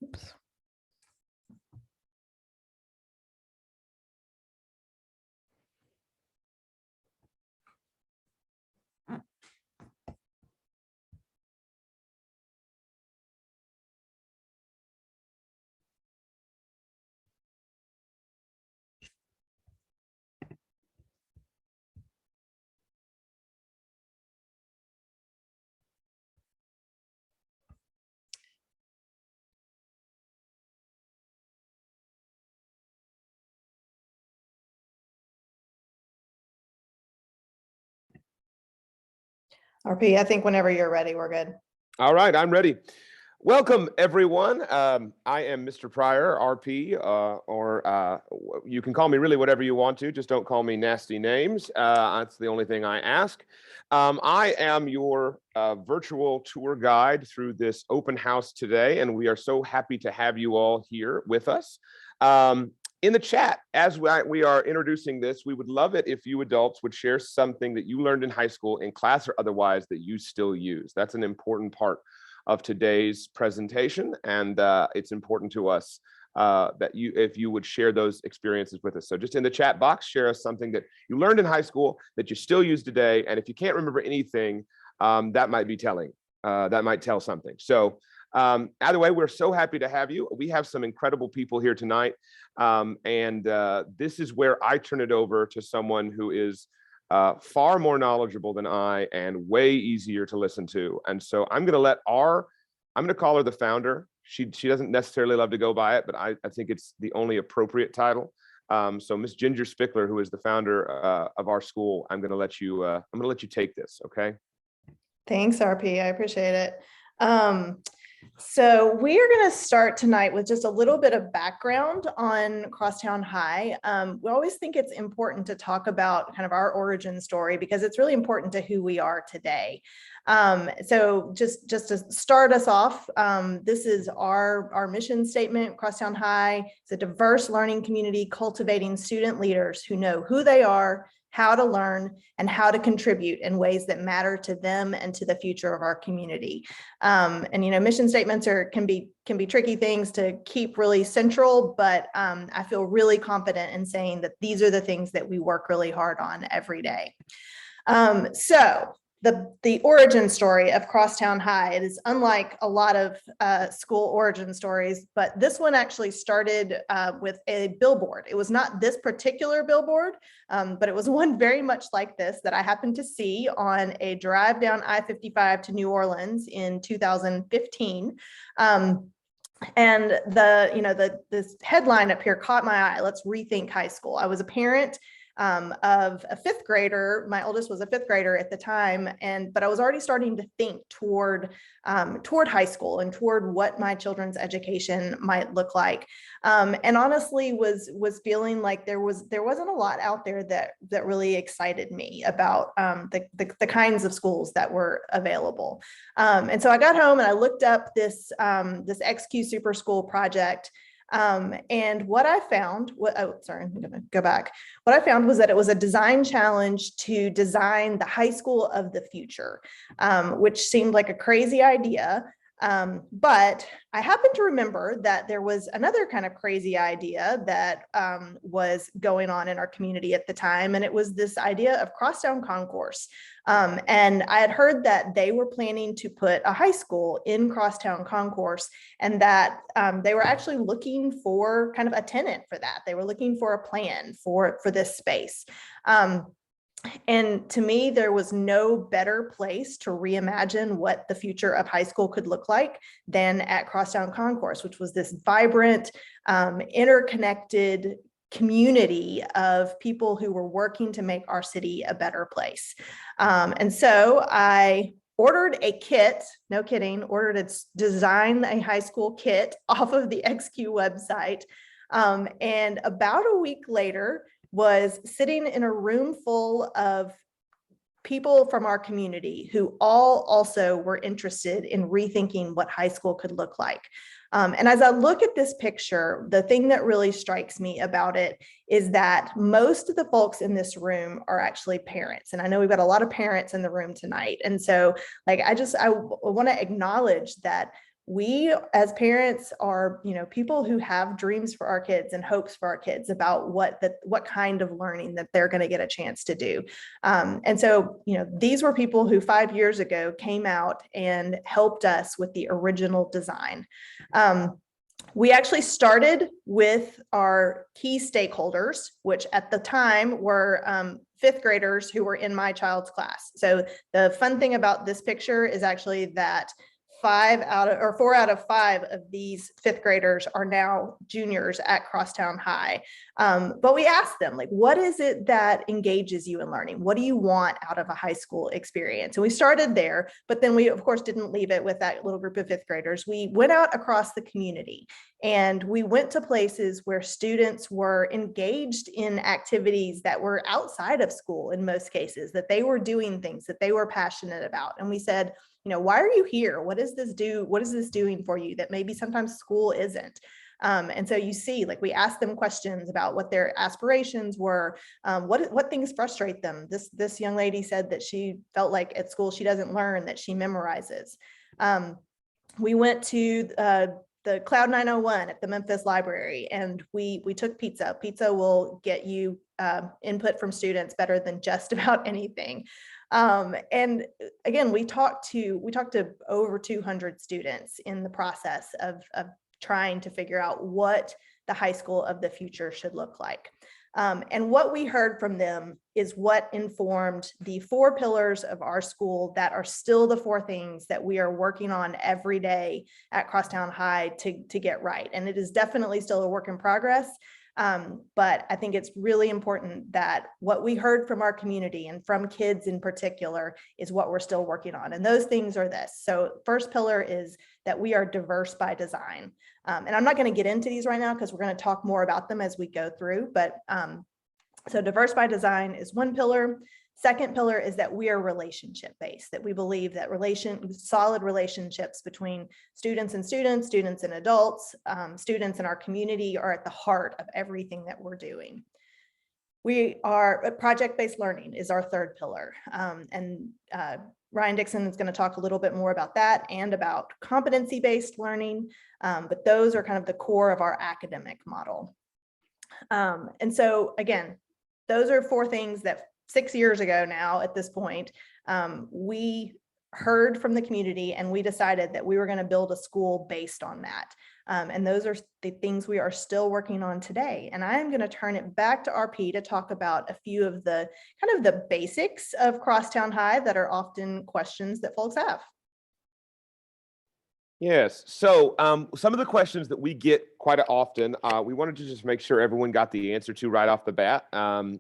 Oops. RP, I think whenever you're ready, we're good. All right, I'm ready. Welcome, everyone. I am Mr. Pryor, RP, or you can call me really whatever you want to. Just don't call me nasty names. That's the only thing I ask. I am your virtual tour guide through this open house today, and we are so happy to have you all here with us. In the chat, as we are introducing this, we would love it if you adults would share something that you learned in high school, in class or otherwise, that you still use. That's an important part of today's presentation, and it's important to us that if you would share those experiences with us. So just in the chat box, share us something that you learned in high school that you still use today, and if you can't remember anything, that might be telling. That might tell something. So either way, we're so happy to have you. We have some incredible people here tonight, and this is where I turn it over to someone who is far more knowledgeable than I and way easier to listen to. And so I'm going to call her the founder. She doesn't necessarily love to go by it, but I think it's the only appropriate title. So Miss Ginger Spickler, who is the founder of our school, I'm going to let you take this. Okay. Thanks, RP. I appreciate it. So we are going to start tonight with just a little bit of background on Crosstown High. We always think it's important to talk about kind of our origin story because it's really important to who we are today. So just to start us off, this is our mission statement. Crosstown High is a diverse learning community cultivating student leaders who know who they are, how to learn, and how to contribute in ways that matter to them and to the future of our community. And mission statements can be tricky things to keep really central, but I feel really confident in saying that these are the things that we work really hard on every day. So the origin story of Crosstown High, it is unlike a lot of school origin stories, but this one actually started with a billboard. It was not this particular billboard, but it was one very much like this that I happened to see on a drive down I-55 to New Orleans in 2015. And this headline up here caught my eye. Let's rethink high school. I was a parent of a fifth grader. My oldest was a fifth grader at the time, but I was already starting to think toward high school and toward what my children's education might look like, and honestly was feeling like there wasn't a lot out there that really excited me about the kinds of schools that were available. And so I got home and I looked up this XQ Super School project. And what I found, I'm going to go back. What I found was that it was a design challenge to design the high school of the future, which seemed like a crazy idea. But I happen to remember that there was another kind of crazy idea that was going on in our community at the time, and it was this idea of Crosstown Concourse. And I had heard that they were planning to put a high school in Crosstown Concourse, and that they were actually looking for kind of a tenant for that. They were looking for a plan for this space. And to me, there was no better place to reimagine what the future of high school could look like than at Crosstown Concourse, which was this vibrant, interconnected community of people who were working to make our city a better place. And so I ordered a kit, no kidding, design a high school kit off of the XQ website. And about a week later, was sitting in a room full of people from our community who all also were interested in rethinking what high school could look like. And as I look at this picture, the thing that really strikes me about it is that most of the folks in this room are actually parents. And I know we've got a lot of parents in the room tonight. And so I want to acknowledge that we as parents are, people who have dreams for our kids and hopes for our kids about what kind of learning that they're going to get a chance to do. And so, these were people who 5 years ago came out and helped us with the original design. We actually started with our key stakeholders, which at the time were fifth graders who were in my child's class. So the fun thing about this picture is actually that 4 out of 5 of these fifth graders are now juniors at Crosstown High. But we asked them, like, what is it that engages you in learning? What do you want out of a high school experience? And we started there, but then we, of course, didn't leave it with that little group of fifth graders. We went out across the community and we went to places where students were engaged in activities that were outside of school in most cases, that they were doing things that they were passionate about. And we said, why are you here? What does this do? What is this doing for you that maybe sometimes school isn't? And so you see, like, we asked them questions about what their aspirations were, what things frustrate them. This young lady said that she felt like at school she doesn't learn, that she memorizes. We went to the Cloud 901 at the Memphis Library, and we took pizza. Pizza will get you input from students better than just about anything. And again, we talked to over 200 students in the process of trying to figure out what the high school of the future should look like. And what we heard from them is what informed the 4 pillars of our school that are still the 4 things that we are working on every day at Crosstown High to get right. And it is definitely still a work in progress. But I think it's really important that what we heard from our community and from kids in particular is what we're still working on. And those things are this. So first pillar is that we are diverse by design. And I'm not going to get into these right now because we're going to talk more about them as we go through. But so diverse by design is one pillar. Second pillar is that we are relationship based, that we believe that solid relationships between students and students, students and adults, students in our community are at the heart of everything that we're doing. We are project-based learning is our third pillar. And Ryan Dixon is going to talk a little bit more about that and about competency-based learning. But those are kind of the core of our academic model. And so again, those are 4 things that 6 years ago now at this point, we heard from the community and we decided that we were going to build a school based on that. And those are the things we are still working on today. And I'm going to turn it back to RP to talk about a few of the kind of the basics of Crosstown High that are often questions that folks have. Yes. So some of the questions that we get quite often, we wanted to just make sure everyone got the answer to right off the bat.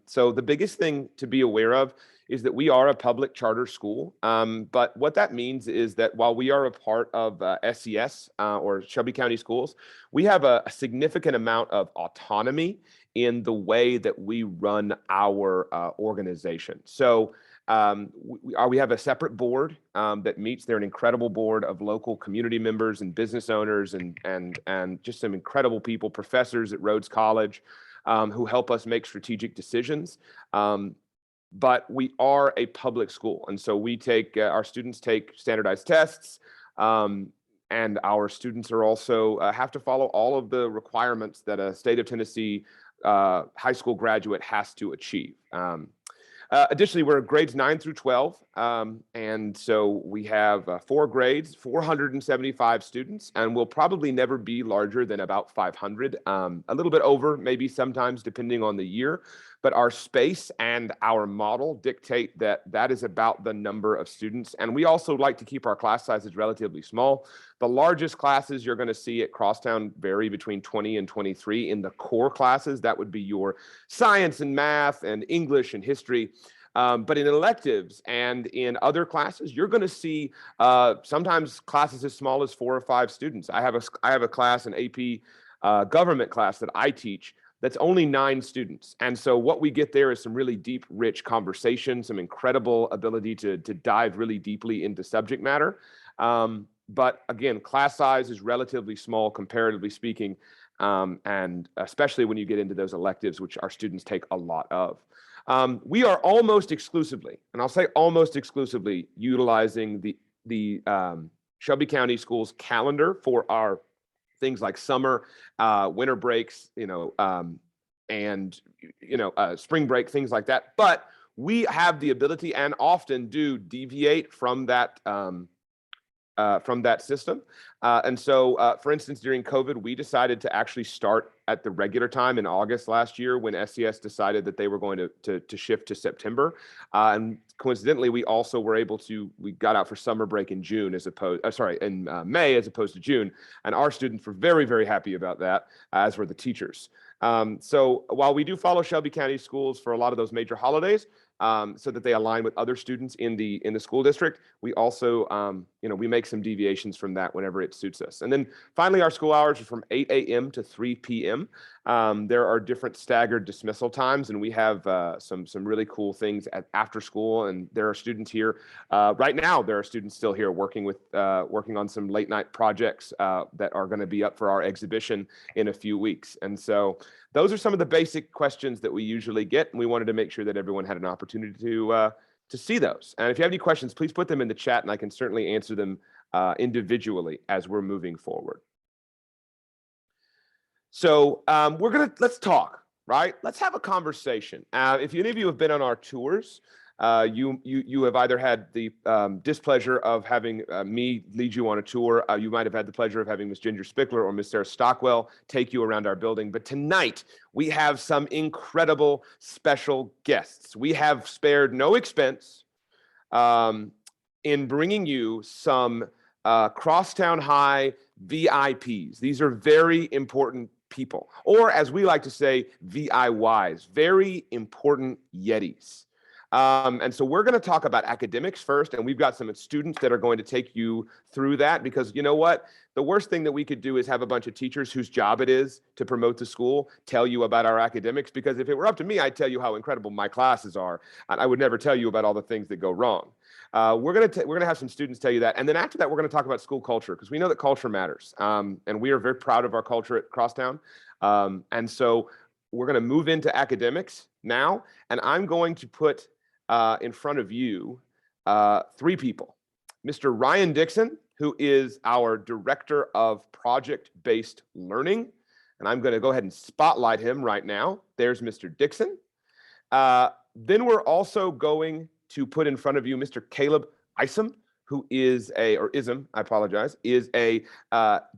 So the biggest thing to be aware of is that we are a public charter school. But what that means is that while we are a part of SES or Shelby County Schools, we have a significant amount of autonomy in the way that we run our organization. So we have a separate board that meets. They're an incredible board of local community members and business owners and just some incredible people, professors at Rhodes College who help us make strategic decisions. But we are a public school. And so we take, our students take standardized tests, and our students are also have to follow all of the requirements that a state of Tennessee high school graduate has to achieve. Additionally, we're grades 9 through 12. And so we have 4 grades, 475 students, and we'll probably never be larger than about 500, a little bit over, maybe sometimes depending on the year. But our space and our model dictate that that is about the number of students. And we also like to keep our class sizes relatively small. The largest classes you're going to see at Crosstown vary between 20 and 23 in the core classes. That would be your science and math and English and history. But in electives and in other classes, you're going to see sometimes classes as small as 4 or 5 students. I have a class, an AP government class that I teach that's only 9 students. And so what we get there is some really deep, rich conversation, some incredible ability to dive really deeply into subject matter. But again, class size is relatively small, comparatively speaking, and especially when you get into those electives, which our students take a lot of. We are almost exclusively, and I'll say almost exclusively, utilizing the Shelby County Schools calendar for our things like summer, winter breaks, and spring break, things like that. But we have the ability and often do deviate from that system. And so, for instance, during COVID, we decided to actually start at the regular time in August last year when SCS decided that they were going to shift to September. And coincidentally, we also were able we got out for summer break in June in May as opposed to June. And our students were very, very happy about that, as were the teachers. So while we do follow Shelby County Schools for a lot of those major holidays, so that they align with other students in the school district, we also, we make some deviations from that whenever it suits us. And then finally, our school hours are from 8 a.m. to 3 p.m. There are different staggered dismissal times, and we have some really cool things after school. And there are students here right now. There are students still here working on some late night projects that are going to be up for our exhibition in a few weeks. And so those are some of the basic questions that we usually get, and we wanted to make sure that everyone had an opportunity to see those. And if you have any questions, please put them in the chat, and I can certainly answer them individually as we're moving forward. So let's talk, right? Let's have a conversation. If any of you have been on our tours, you have either had the displeasure of having me lead you on a tour. You might have had the pleasure of having Miss Ginger Spickler or Miss Sarah Stockwell take you around our building. But tonight, we have some incredible special guests. We have spared no expense in bringing you some Crosstown High VIPs. These are very important people, or as we like to say, VIYs, very important Yetis. And so we're going to talk about academics first, and we've got some students that are going to take you through that, because you know what? The worst thing that we could do is have a bunch of teachers whose job it is to promote the school tell you about our academics, because if it were up to me, I'd tell you how incredible my classes are, and I would never tell you about all the things that go wrong. We're going to have some students tell you that, and then after that, we're going to talk about school culture, because we know that culture matters, and we are very proud of our culture at Crosstown. And so we're going to move into academics now, and I'm going to put in front of you three people. Mr. Ryan Dixon, who is our Director of Project-Based Learning, and I'm going to go ahead and spotlight him right now. There's Mr. Dixon. Then we're also going to put in front of you Mr. Caleb Isom, who is a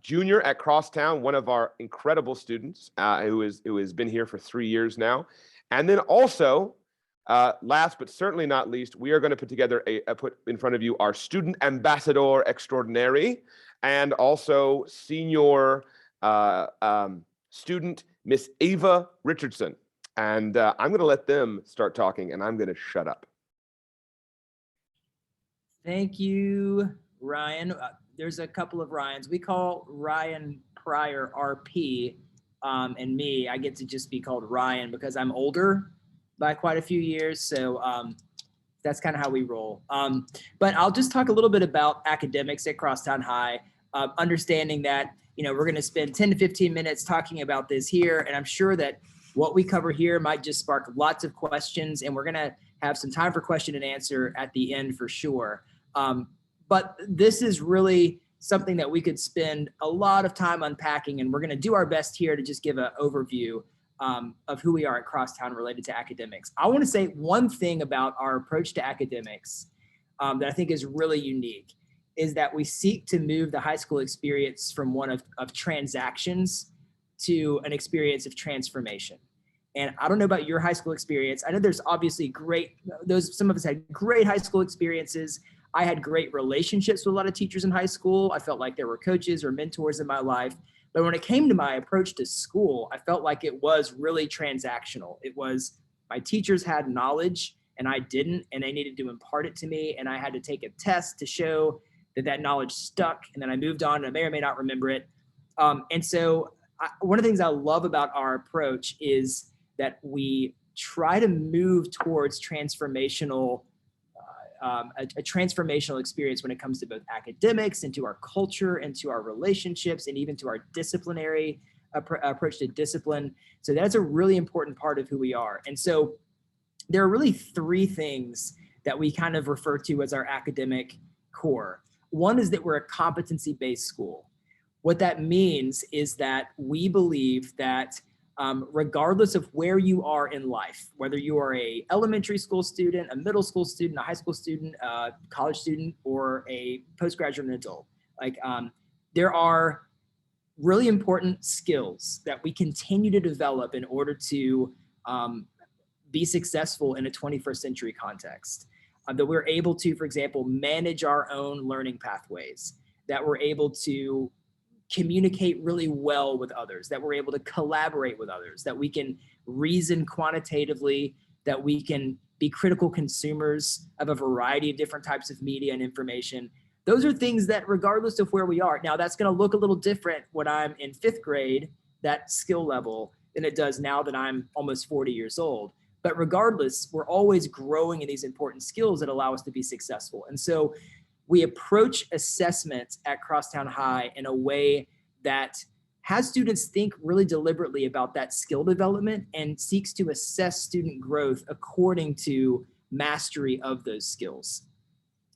junior at Crosstown, one of our incredible students who has been here for 3 years now. And then also, last but certainly not least, we are going to put in front of you our student ambassador extraordinary, and also senior student, Miss Ava Richardson. And I'm going to let them start talking, and I'm going to shut up. Thank you, Ryan. There's a couple of Ryans. We call Ryan Pryor RP, and me, I get to just be called Ryan because I'm older by quite a few years. So that's kind of how we roll. But I'll just talk a little bit about academics at Crosstown High, understanding that, we're going to spend 10 to 15 minutes talking about this here. And I'm sure that what we cover here might just spark lots of questions, and we're going to have some time for question and answer at the end for sure. But this is really something that we could spend a lot of time unpacking, and we're going to do our best here to just give an overview of who we are at Crosstown related to academics. I want to say one thing about our approach to academics that I think is really unique is that we seek to move the high school experience from one of transactions to an experience of transformation. And I don't know about your high school experience. I know there's obviously some of us had great high school experiences. I had great relationships with a lot of teachers in high school. I felt like there were coaches or mentors in my life. But when it came to my approach to school, I felt like it was really transactional. It was my teachers had knowledge and I didn't, and they needed to impart it to me. And I had to take a test to show that knowledge stuck. And then I moved on and I may or may not remember it. And so one of the things I love about our approach is that we try to move towards transformational, a transformational experience when it comes to both academics and to our culture and to our relationships and even to our disciplinary approach to discipline. So that's a really important part of who we are. And so there are really three things that we kind of refer to as our academic core. One is that we're a competency-based school. What that means is that we believe that regardless of where you are in life, whether you are a elementary school student, a middle school student, a high school student, a college student, or a postgraduate adult, like there are really important skills that we continue to develop in order to be successful in a 21st century context. That we're able to, for example, manage our own learning pathways, that we're able to communicate really well with others, that we're able to collaborate with others, that we can reason quantitatively, that we can be critical consumers of a variety of different types of media and information. Those are things that regardless of where we are, now that's going to look a little different when I'm in 5th grade, that skill level, than it does now that I'm almost 40 years old. But regardless, we're always growing in these important skills that allow us to be successful. And so we approach assessment at Crosstown High in a way that has students think really deliberately about that skill development and seeks to assess student growth according to mastery of those skills.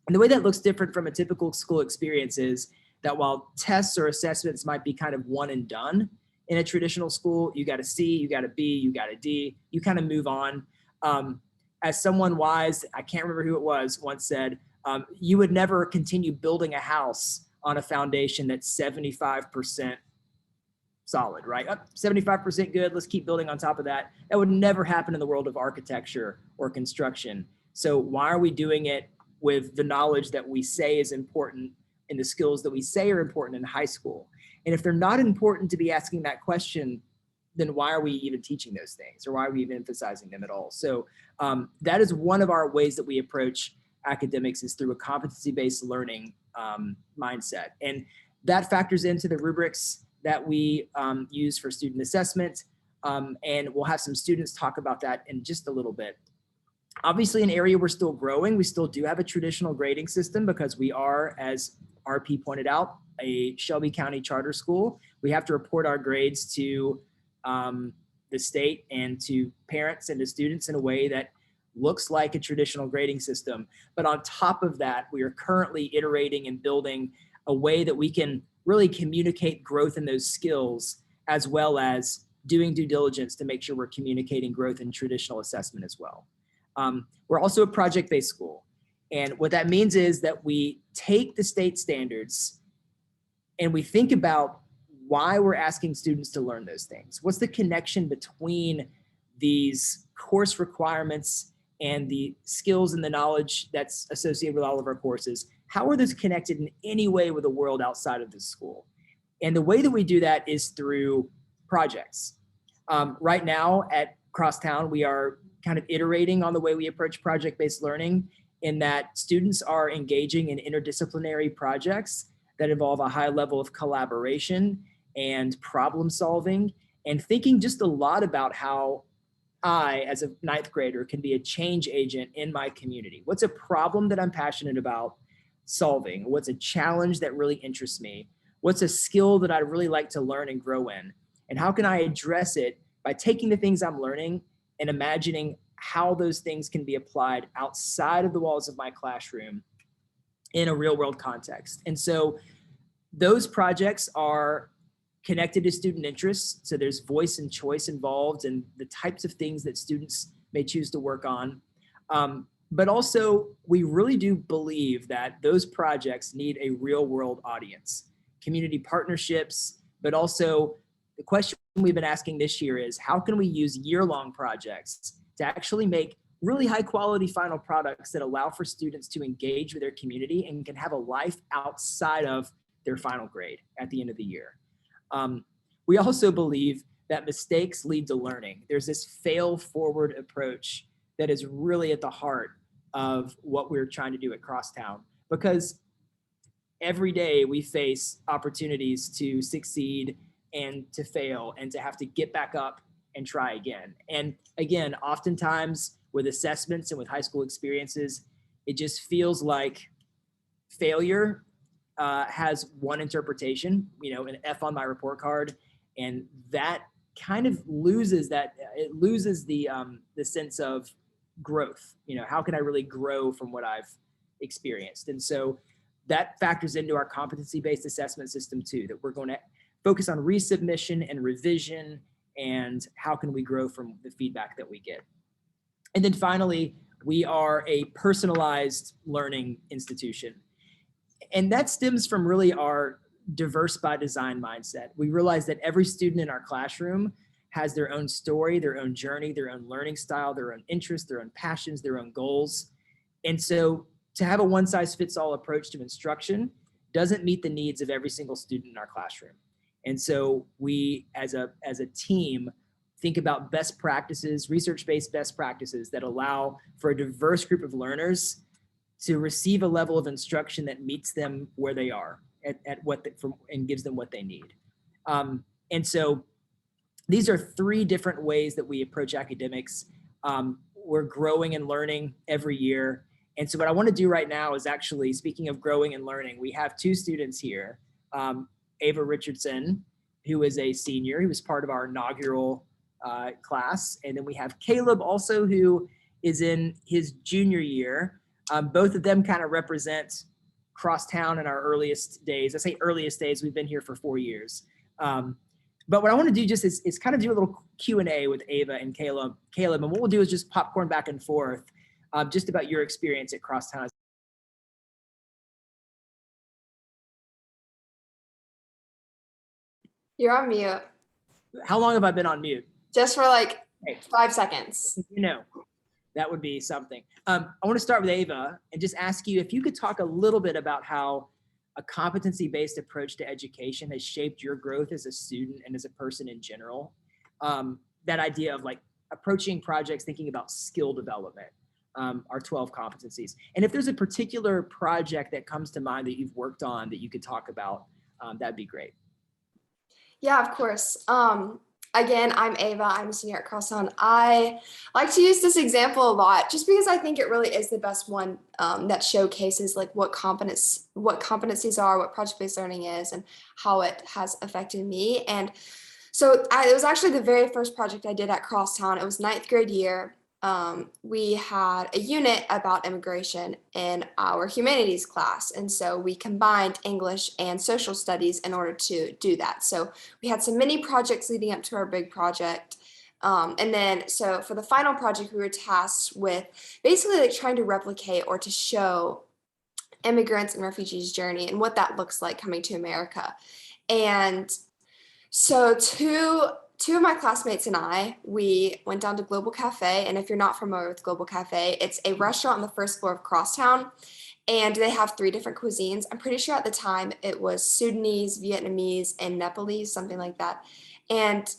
And the way that looks different from a typical school experience is that while tests or assessments might be kind of one and done, in a traditional school, you got a C, you got a B, you got a D, you kind of move on. As someone wise, I can't remember who it was, once said, you would never continue building a house on a foundation that's 75% solid, right? 75% good, let's keep building on top of that. That would never happen in the world of architecture or construction. So why are we doing it with the knowledge that we say is important and the skills that we say are important in high school? And if they're not important to be asking that question, then why are we even teaching those things, or why are we even emphasizing them at all? So that is one of our ways that we approach academics, is through a competency-based learning mindset. And that factors into the rubrics that we use for student assessment. And we'll have some students talk about that in just a little bit. Obviously, an area we're still growing. We still do have a traditional grading system because we are, as RP pointed out, a Shelby County charter school. We have to report our grades to the state and to parents and to students in a way that looks like a traditional grading system. But on top of that, we are currently iterating and building a way that we can really communicate growth in those skills, as well as doing due diligence to make sure we're communicating growth in traditional assessment as well. We're also a project-based school. And what that means is that we take the state standards and we think about why we're asking students to learn those things. What's the connection between these course requirements and the skills and the knowledge that's associated with all of our courses? How are those connected in any way with the world outside of this school? And the way that we do that is through projects. Right now at Crosstown, we are kind of iterating on the way we approach project-based learning, in that students are engaging in interdisciplinary projects that involve a high level of collaboration and problem solving, and thinking just a lot about how I, as a 9th grader, can be a change agent in my community. What's a problem that I'm passionate about solving? What's a challenge that really interests me? What's a skill that I'd really like to learn and grow in? And how can I address it by taking the things I'm learning and imagining how those things can be applied outside of the walls of my classroom in a real world context? And so those projects are connected to student interests. So there's voice and choice involved in the types of things that students may choose to work on. But also, we really do believe that those projects need a real world audience, community partnerships, but also the question we've been asking this year is, how can we use year-long projects to actually make really high quality final products that allow for students to engage with their community and can have a life outside of their final grade at the end of the year? We also believe that mistakes lead to learning. There's this fail forward approach that is really at the heart of what we're trying to do at Crosstown, because every day we face opportunities to succeed and to fail and to have to get back up and try again. And again, oftentimes with assessments and with high school experiences, it just feels like failure has one interpretation, an F on my report card, and that kind of loses that. It loses the sense of growth. How can I really grow from what I've experienced? And so that factors into our competency-based assessment system too, that we're going to focus on resubmission and revision and how can we grow from the feedback that we get. And then finally, we are a personalized learning institution. And that stems from really our diverse by design mindset. We realize that every student in our classroom has their own story, their own journey, their own learning style, their own interests, their own passions, their own goals. And so to have a one-size-fits-all approach to instruction doesn't meet the needs of every single student in our classroom. And so we, as a team, think about best practices, research-based best practices that allow for a diverse group of learners to receive a level of instruction that meets them where they are and gives them what they need. And so these are 3 different ways that we approach academics. We're growing and learning every year. And so what I want to do right now is actually, speaking of growing and learning, we have 2 students here. Ava Richardson, who is a senior, who was part of our inaugural class. And then we have Caleb also, who is in his junior year. Both of them kind of represent Crosstown in our earliest days. I say earliest days, we've been here for 4 years. But what I want to do just is kind of do a little Q&A with Ava and Caleb. And what we'll do is just popcorn back and forth just about your experience at Crosstown. You're on mute. How long have I been on mute? Just for like 5 seconds. You know, that would be something. I want to start with Ava and just ask you if you could talk a little bit about how a competency-based approach to education has shaped your growth as a student and as a person in general. That idea of like approaching projects, thinking about skill development, our 12 competencies. And if there's a particular project that comes to mind that you've worked on that you could talk about, that'd be great. Yeah, of course. Again, I'm Ava. I'm a senior at Crosstown. I like to use this example a lot just because I think it really is the best one that showcases like what competencies are, what project-based learning is, and how it has affected me. And so it was actually the very first project I did at Crosstown. It was 9th grade year. We had a unit about immigration in our humanities class. And so we combined English and social studies in order to do that. So we had some mini projects leading up to our big project. And then, so for the final project, we were tasked with basically like trying to replicate or to show immigrants and refugees' journey and what that looks like coming to America. And so two of my classmates and I, we went down to Global Cafe. And if you're not familiar with Global Cafe, it's a restaurant on the first floor of Crosstown. And they have 3 different cuisines. I'm pretty sure at the time it was Sudanese, Vietnamese, and Nepalese, something like that. And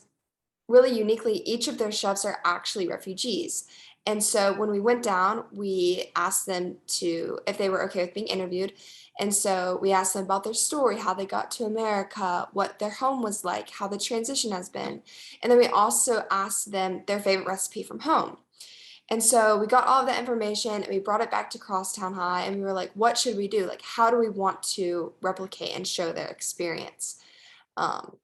really uniquely, each of their chefs are actually refugees. And so when we went down, we asked them if they were okay with being interviewed. And so we asked them about their story, how they got to America, what their home was like, how the transition has been. And then we also asked them their favorite recipe from home. And so we got all of that information and we brought it back to Crosstown High and we were like, what should we do? Like, how do we want to replicate and show their experience?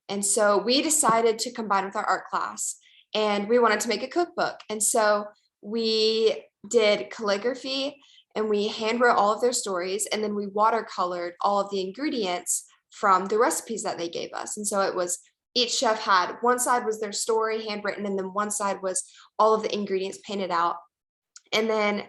And so we decided to combine with our art class and we wanted to make a cookbook. And so we did calligraphy and we handwrote all of their stories and then we watercolored all of the ingredients from the recipes that they gave us. And so it was, each chef had, one side was their story handwritten and then one side was all of the ingredients painted out. And then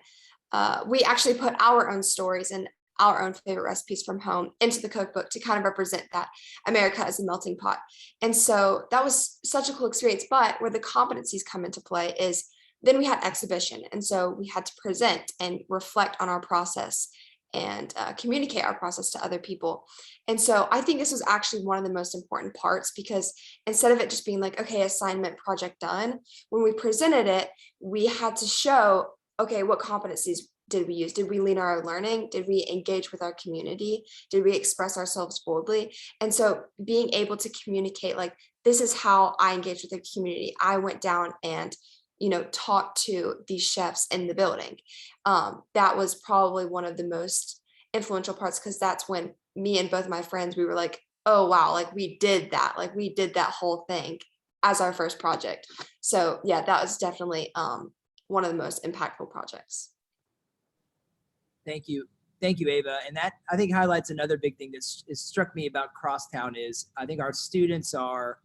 we actually put our own stories and our own favorite recipes from home into the cookbook to kind of represent that America as a melting pot. And so that was such a cool experience. But where the competencies come into play is then we had exhibition. And so we had to present and reflect on our process and communicate our process to other people. And so I think this was actually one of the most important parts because instead of it just being like, okay, assignment project done, when we presented it, we had to show, okay, what competencies did we use? Did we lead our learning? Did we engage with our community? Did we express ourselves boldly? And so being able to communicate like, this is how I engaged with the community. I went down and talked to these chefs in the building. That was probably one of the most influential parts because that's when me and both my friends, we were like, oh, wow, like we did that. Like we did that whole thing as our first project. So yeah, that was definitely one of the most impactful projects. Thank you. Thank you, Ava. And that, I think, highlights another big thing that's struck me about Crosstown is I think our students are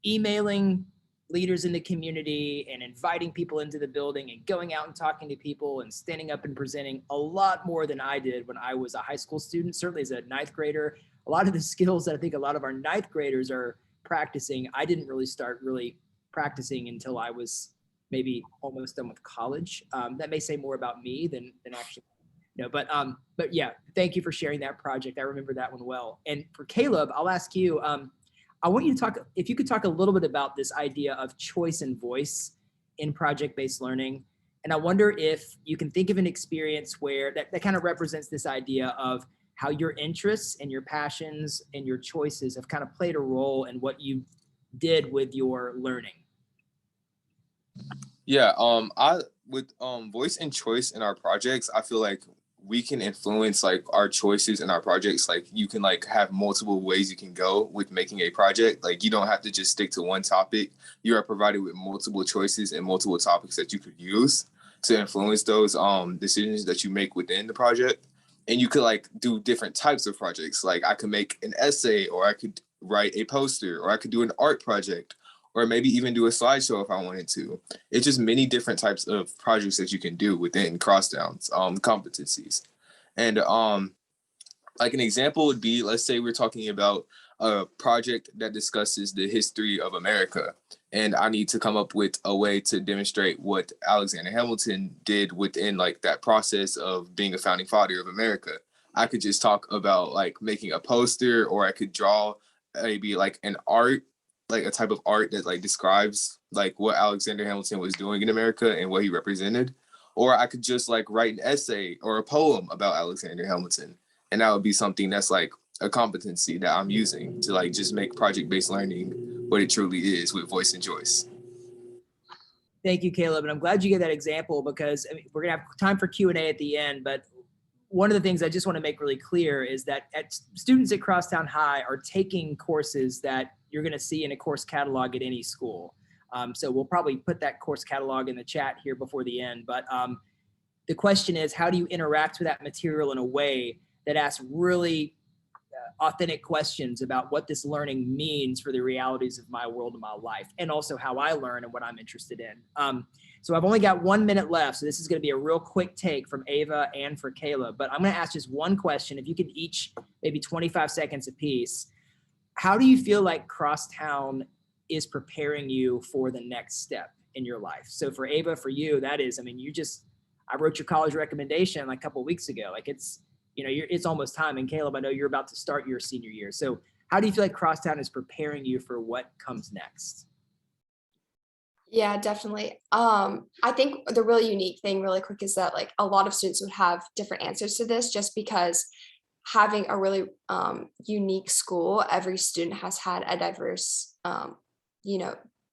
emailing leaders in the community and inviting people into the building and going out and talking to people and standing up and presenting a lot more than I did when I was a high school student, certainly as a ninth grader. A lot of the skills that I think a lot of our ninth graders are practicing, I didn't really start practicing until I was maybe almost done with college. That may say more about me than actually, but yeah, thank you for sharing that project. I remember that one well. And for Caleb, I'll ask you, I want you to talk, if you could talk a little bit about this idea of choice and voice in project-based learning. And I wonder if you can think of an experience where that kind of represents this idea of how your interests and your passions and your choices have kind of played a role in what you did with your learning. Yeah, with voice and choice in our projects, I feel like we can influence like our choices in our projects. Like you can like have multiple ways you can go with making a project. Like you don't have to just stick to one topic. You are provided with multiple choices and multiple topics that you could use to influence those decisions that you make within the project. And you could like do different types of projects. Like I could make an essay, or I could write a poster, or I could do an art project, or maybe even do a slideshow if I wanted to. It's just many different types of projects that you can do within Crosstown's competencies. And like an example would be, let's say we're talking about a project that discusses the history of America. And I need to come up with a way to demonstrate what Alexander Hamilton did within like that process of being a founding father of America. I could just talk about like making a poster, or I could draw maybe like an art, like a type of art that like describes like what Alexander Hamilton was doing in America and what he represented. Or I could just like write an essay or a poem about Alexander Hamilton. And that would be something that's like a competency that I'm using to like just make project-based learning what it truly is with voice and choice. Thank you, Caleb. And I'm glad you gave that example, because I mean, we're gonna have time for Q&A at the end, but one of the things I just want to make really clear is that students at Crosstown High are taking courses that you're going to see in a course catalog at any school. So we'll probably put that course catalog in the chat here before the end. But the question is, how do you interact with that material in a way that asks really authentic questions about what this learning means for the realities of my world and my life, and also how I learn and what I'm interested in. So I've only got 1 minute left. So this is going to be a real quick take from Ava and for Caleb, but I'm going to ask just one question. If you could each maybe 25 seconds apiece. How do you feel like Crosstown is preparing you for the next step in your life? So for Ava, for you, that is, I mean, I wrote your college recommendation like a couple of weeks ago. Like it's almost time. And Caleb, I know you're about to start your senior year. So how do you feel like Crosstown is preparing you for what comes next? Yeah, definitely. I think the really unique thing really quick is that like a lot of students would have different answers to this, just because having a really unique school, every student has had a diverse,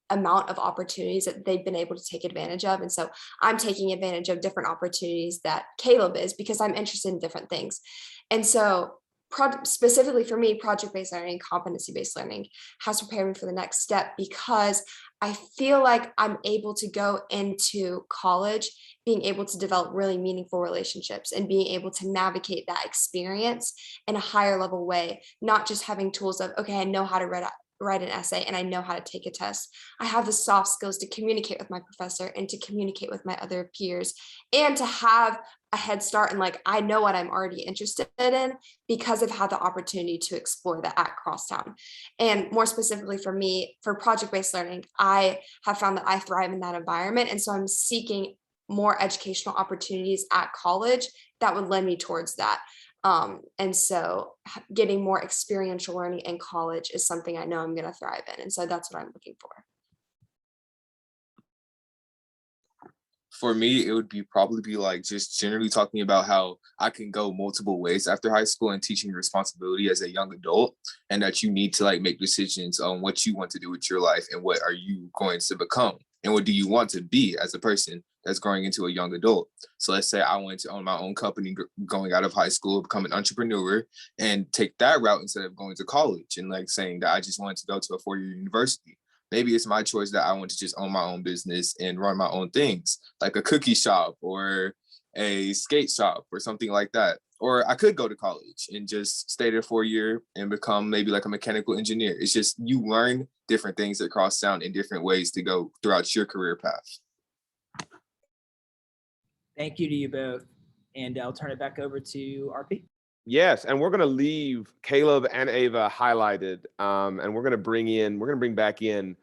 amount of opportunities that they've been able to take advantage of. And so I'm taking advantage of different opportunities that Caleb is, because I'm interested in different things. And so specifically for me, project-based learning, competency-based learning has prepared me for the next step, because I feel like I'm able to go into college being able to develop really meaningful relationships and being able to navigate that experience in a higher level way, not just having tools of, okay, I know how to write an essay and I know how to take a test. I have the soft skills to communicate with my professor and to communicate with my other peers, and to have a head start. And like, I know what I'm already interested in because I've had the opportunity to explore that at Crosstown. And more specifically for me, for project-based learning, I have found that I thrive in that environment. And so I'm seeking more educational opportunities at college that would lend me towards that. And so getting more experiential learning in college is something I know I'm going to thrive in. And so that's what I'm looking for. For me, it would probably be like just generally talking about how I can go multiple ways after high school, and teaching responsibility as a young adult, and that you need to like make decisions on what you want to do with your life and what are you going to become and what do you want to be as a person that's growing into a young adult. So let's say I wanted to own my own company going out of high school, become an entrepreneur, and take that route instead of going to college and like saying that I just wanted to go to a 4-year university. Maybe it's my choice that I want to just own my own business and run my own things, like a cookie shop or a skate shop or something like that. Or I could go to college and just stay there for a year and become maybe like a mechanical engineer. It's just you learn different things at Crosstown in different ways to go throughout your career path. Thank you to you both. And I'll turn it back over to RP. Yes, and we're going to leave Caleb and Ava highlighted, and we're going to bring back in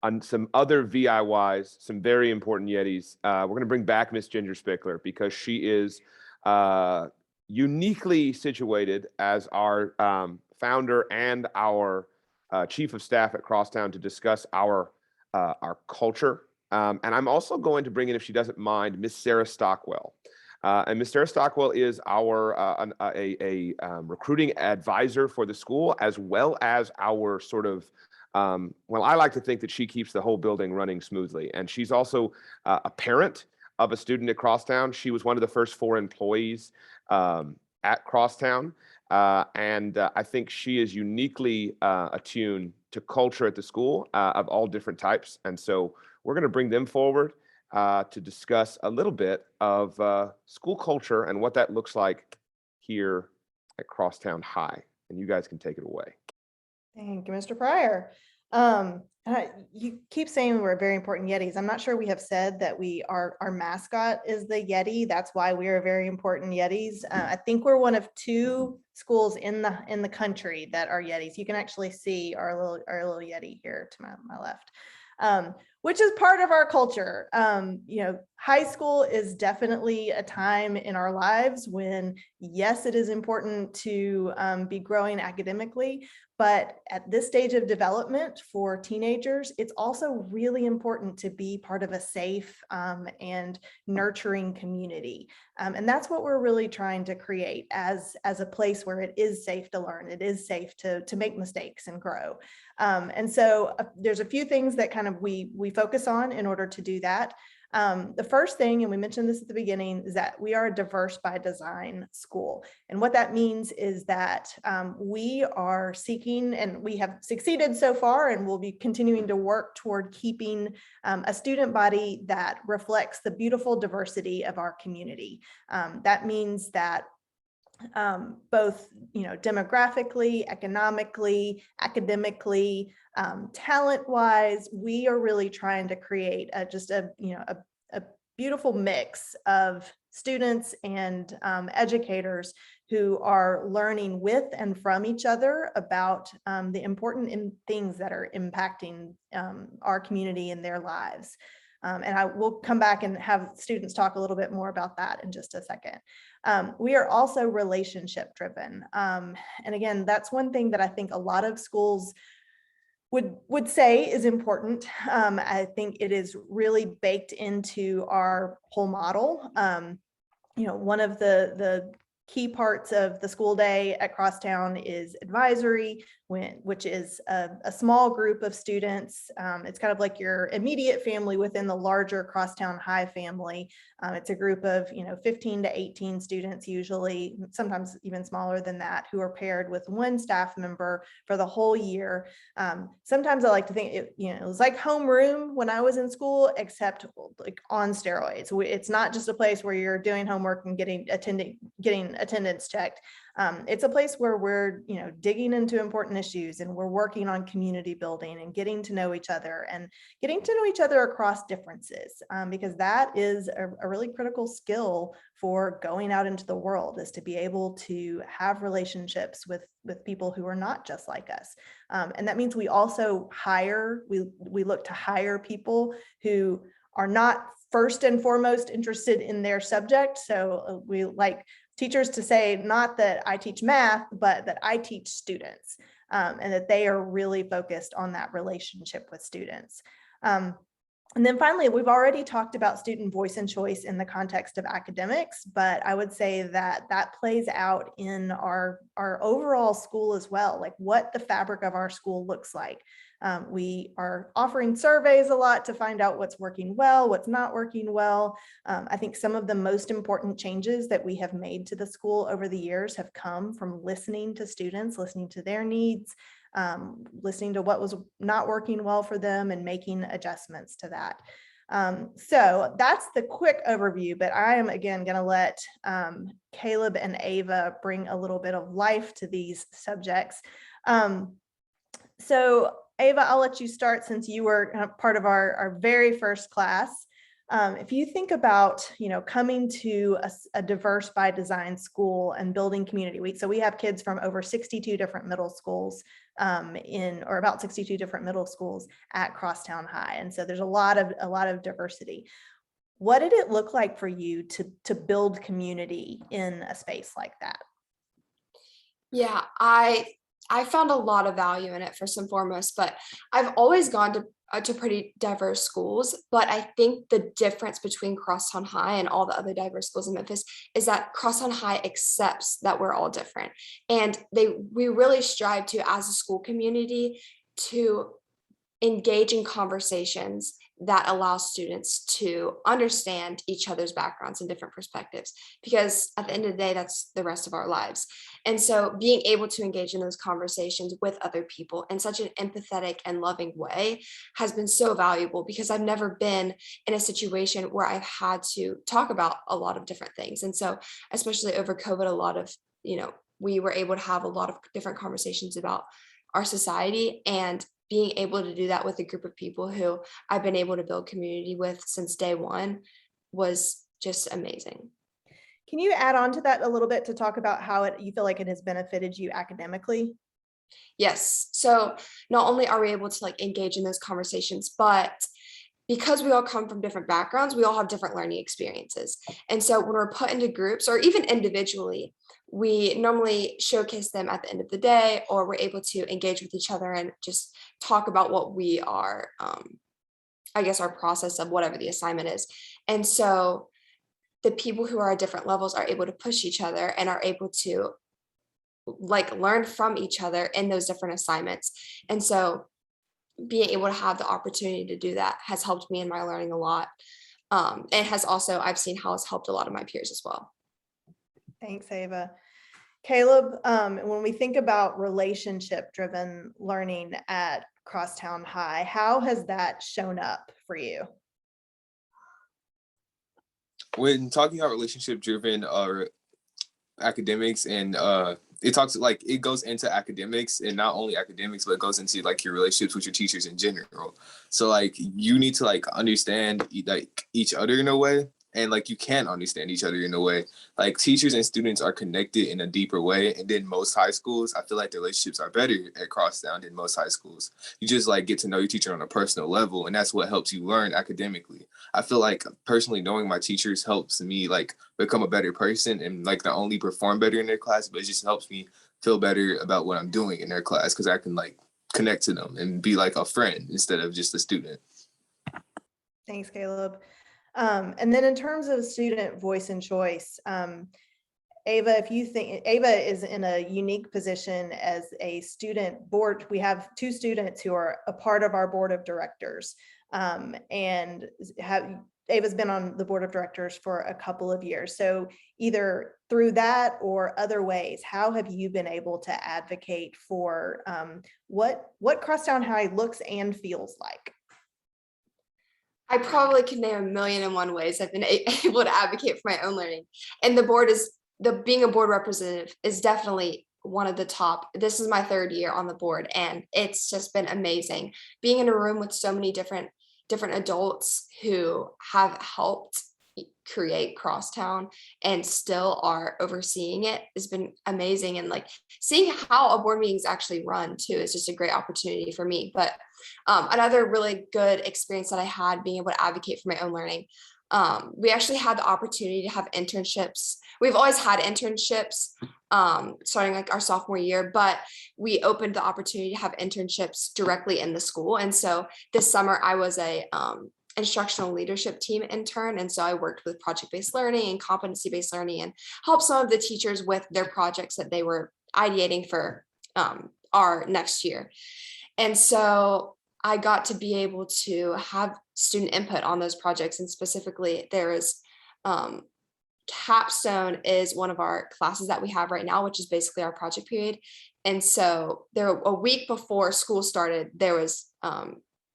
on some other VIYs, some very important Yetis. We're going to bring back Miss Ginger Spickler because she is uniquely situated as our founder and our chief of staff at Crosstown to discuss our culture. And I'm also going to bring in, if she doesn't mind, Miss Sarah Stockwell. And Ms. Sarah Stockwell is our recruiting advisor for the school, as well as our sort of, well, I like to think that she keeps the whole building running smoothly. And she's also a parent of a student at Crosstown. She was one of the first 4 employees at Crosstown. And I think she is uniquely attuned to culture at the school of all different types. And so we're going to bring them forward to discuss a little bit of school culture and what that looks like here at Crosstown High. And you guys can take it away. Thank you, Mr. Pryor. You keep saying we're very important Yetis. I'm not sure we have said that our mascot is the Yeti. That's why we are very important Yetis. I think we're one of 2 schools in the country that are Yetis. You can actually see our little Yeti here to my left. Which is part of our culture. You know, high school is definitely a time in our lives when, yes, it is important to be growing academically, but at this stage of development for teenagers, it's also really important to be part of a safe and nurturing community. And that's what we're really trying to create as a place where it is safe to learn, it is safe to make mistakes and grow. And so there's a few things that kind of we focus on in order to do that. The first thing, and we mentioned this at the beginning, is that we are a diverse by design school. And what that means is that we are seeking, and we have succeeded so far, and we'll be continuing to work toward keeping a student body that reflects the beautiful diversity of our community. That means that both, you know, demographically, economically, academically, talent-wise, we are really trying to create just a beautiful mix of students and educators who are learning with and from each other about the important things that are impacting our community and their lives. And I will come back and have students talk a little bit more about that in just a second. We are also relationship driven. And again, that's one thing that I think a lot of schools would say is important. I think it is really baked into our whole model. You know, one of the key parts of the school day at Crosstown is advisory, which is a small group of students. It's kind of like your immediate family within the larger Crosstown High family. It's a group of 15 to 18 students, usually, sometimes even smaller than that, who are paired with one staff member for the whole year. Sometimes I like to think it was like homeroom when I was in school, except like on steroids. It's not just a place where you're doing homework and getting attendance checked. It's a place where we're digging into important issues, and we're working on community building and getting to know each other across differences, because that is a really critical skill for going out into the world, is to be able to have relationships with people who are not just like us. And that means we also we look to hire people who are not first and foremost interested in their subject. So we like teachers to say, not that I teach math, but that I teach students, and that they are really focused on that relationship with students. And then finally, we've already talked about student voice and choice in the context of academics, but I would say that that plays out in our overall school as well, like what the fabric of our school looks like. We are offering surveys a lot to find out what's working well, what's not working well. I think some of the most important changes that we have made to the school over the years have come from listening to students, listening to their needs, listening to what was not working well for them and making adjustments to that. So that's the quick overview, but I am again going to let Caleb and Ava bring a little bit of life to these subjects. So Ava, I'll let you start since you were part of our very first class. If you think about, coming to a diverse by design school and building community week. So we have kids from over 62 different middle schools or about 62 different middle schools at Crosstown High. And so there's a lot of diversity. What did it look like for you to build community in a space like that? Yeah, I found a lot of value in it first and foremost, but I've always gone to pretty diverse schools. But I think the difference between Crosstown High and all the other diverse schools in Memphis is that Crosstown High accepts that we're all different. And we really strive to, as a school community, to engage in conversations that allow students to understand each other's backgrounds and different perspectives, because at the end of the day, that's the rest of our lives. And so being able to engage in those conversations with other people in such an empathetic and loving way has been so valuable, because I've never been in a situation where I've had to talk about a lot of different things. And so especially over COVID, we were able to have a lot of different conversations about our society, and being able to do that with a group of people who I've been able to build community with since day one was just amazing. Can you add on to that a little bit to talk about how you feel like it has benefited you academically? Yes. So not only are we able to engage in those conversations, but because we all come from different backgrounds, we all have different learning experiences. And so when we're put into groups or even individually, we normally showcase them at the end of the day, or we're able to engage with each other and just talk about what we are, our process of whatever the assignment is. And so the people who are at different levels are able to push each other and are able to learn from each other in those different assignments. And so being able to have the opportunity to do that has helped me in my learning a lot. It has also, I've seen how it's helped a lot of my peers as well. Thanks, Ava. Caleb, when we think about relationship-driven learning at Crosstown High, how has that shown up for you? When talking about relationship-driven academics, and it goes into academics, and not only academics, but it goes into your relationships with your teachers in general. So you need to understand each other in a way, and you can understand each other in a way. Teachers and students are connected in a deeper way. And then most high schools, I feel like the relationships are better at Crosstown than most high schools. You just get to know your teacher on a personal level, and that's what helps you learn academically. I feel personally knowing my teachers helps me become a better person, and not only perform better in their class, but it just helps me feel better about what I'm doing in their class, because I can connect to them and be a friend instead of just a student. Thanks, Caleb. And then in terms of student voice and choice, Ava, if you think Ava is in a unique position as a student board, we have 2 students who are a part of our board of directors, and Ava's been on the board of directors for a couple of years. So either through that or other ways, how have you been able to advocate for what Crosstown High looks and feels like? I probably could name 1,000,001 ways I've been able to advocate for my own learning. And being a board representative is definitely one of the top. This is my 3rd year on the board, and it's just been amazing. Being in a room with so many different adults who have helped create Crosstown and still are overseeing it has been amazing. And seeing how a board meeting is actually run too is just a great opportunity for me. But another really good experience that I had being able to advocate for my own learning, we actually had the opportunity to have internships. We've always had internships starting our sophomore year, but we opened the opportunity to have internships directly in the school. And so this summer I was a instructional leadership team intern. And so I worked with project-based learning and competency-based learning and helped some of the teachers with their projects that they were ideating for our next year. And so I got to be able to have student input on those projects. And specifically, there is capstone is one of our classes that we have right now, which is basically our project period. And so a week before school started, there was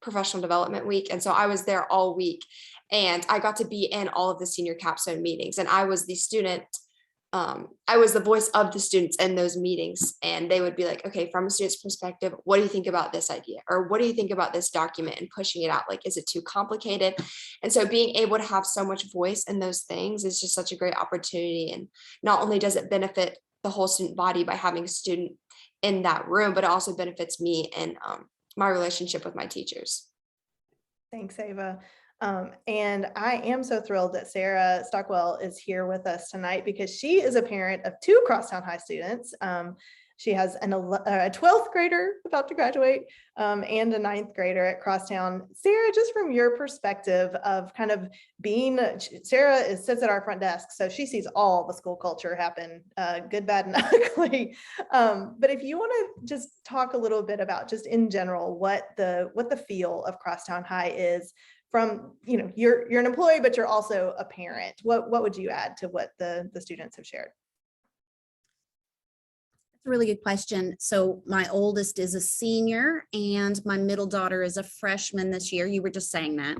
professional development week. And so I was there all week, and I got to be in all of the senior capstone meetings, and I was the student. I was the voice of the students in those meetings, and they would be like, okay, from a student's perspective, what do you think about this idea? Or what do you think about this document, and pushing it out? Like, is it too complicated? And so being able to have so much voice in those things is just such a great opportunity. And not only does it benefit the whole student body by having a student in that room, but it also benefits me and my relationship with my teachers. Thanks, Ava. And I am so thrilled that Sarah Stockwell is here with us tonight, because she is a parent of 2 Crosstown High students. She has a 12th grader about to graduate and a 9th grader at Crosstown. Sarah, just from your perspective of kind of being, Sarah sits at our front desk, so she sees all the school culture happen, good, bad, and ugly. But if you want to just talk a little bit about, just in general, what the feel of Crosstown High is from, you're an employee, but you're also a parent. What would you add to what the students have shared? A really good question. So my oldest is a senior and my middle daughter is a freshman this year. You were just saying that.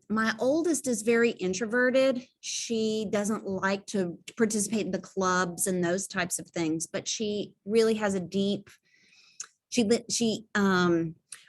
My oldest is very introverted. She doesn't like to participate in the clubs and those types of things, but she really has a deep, she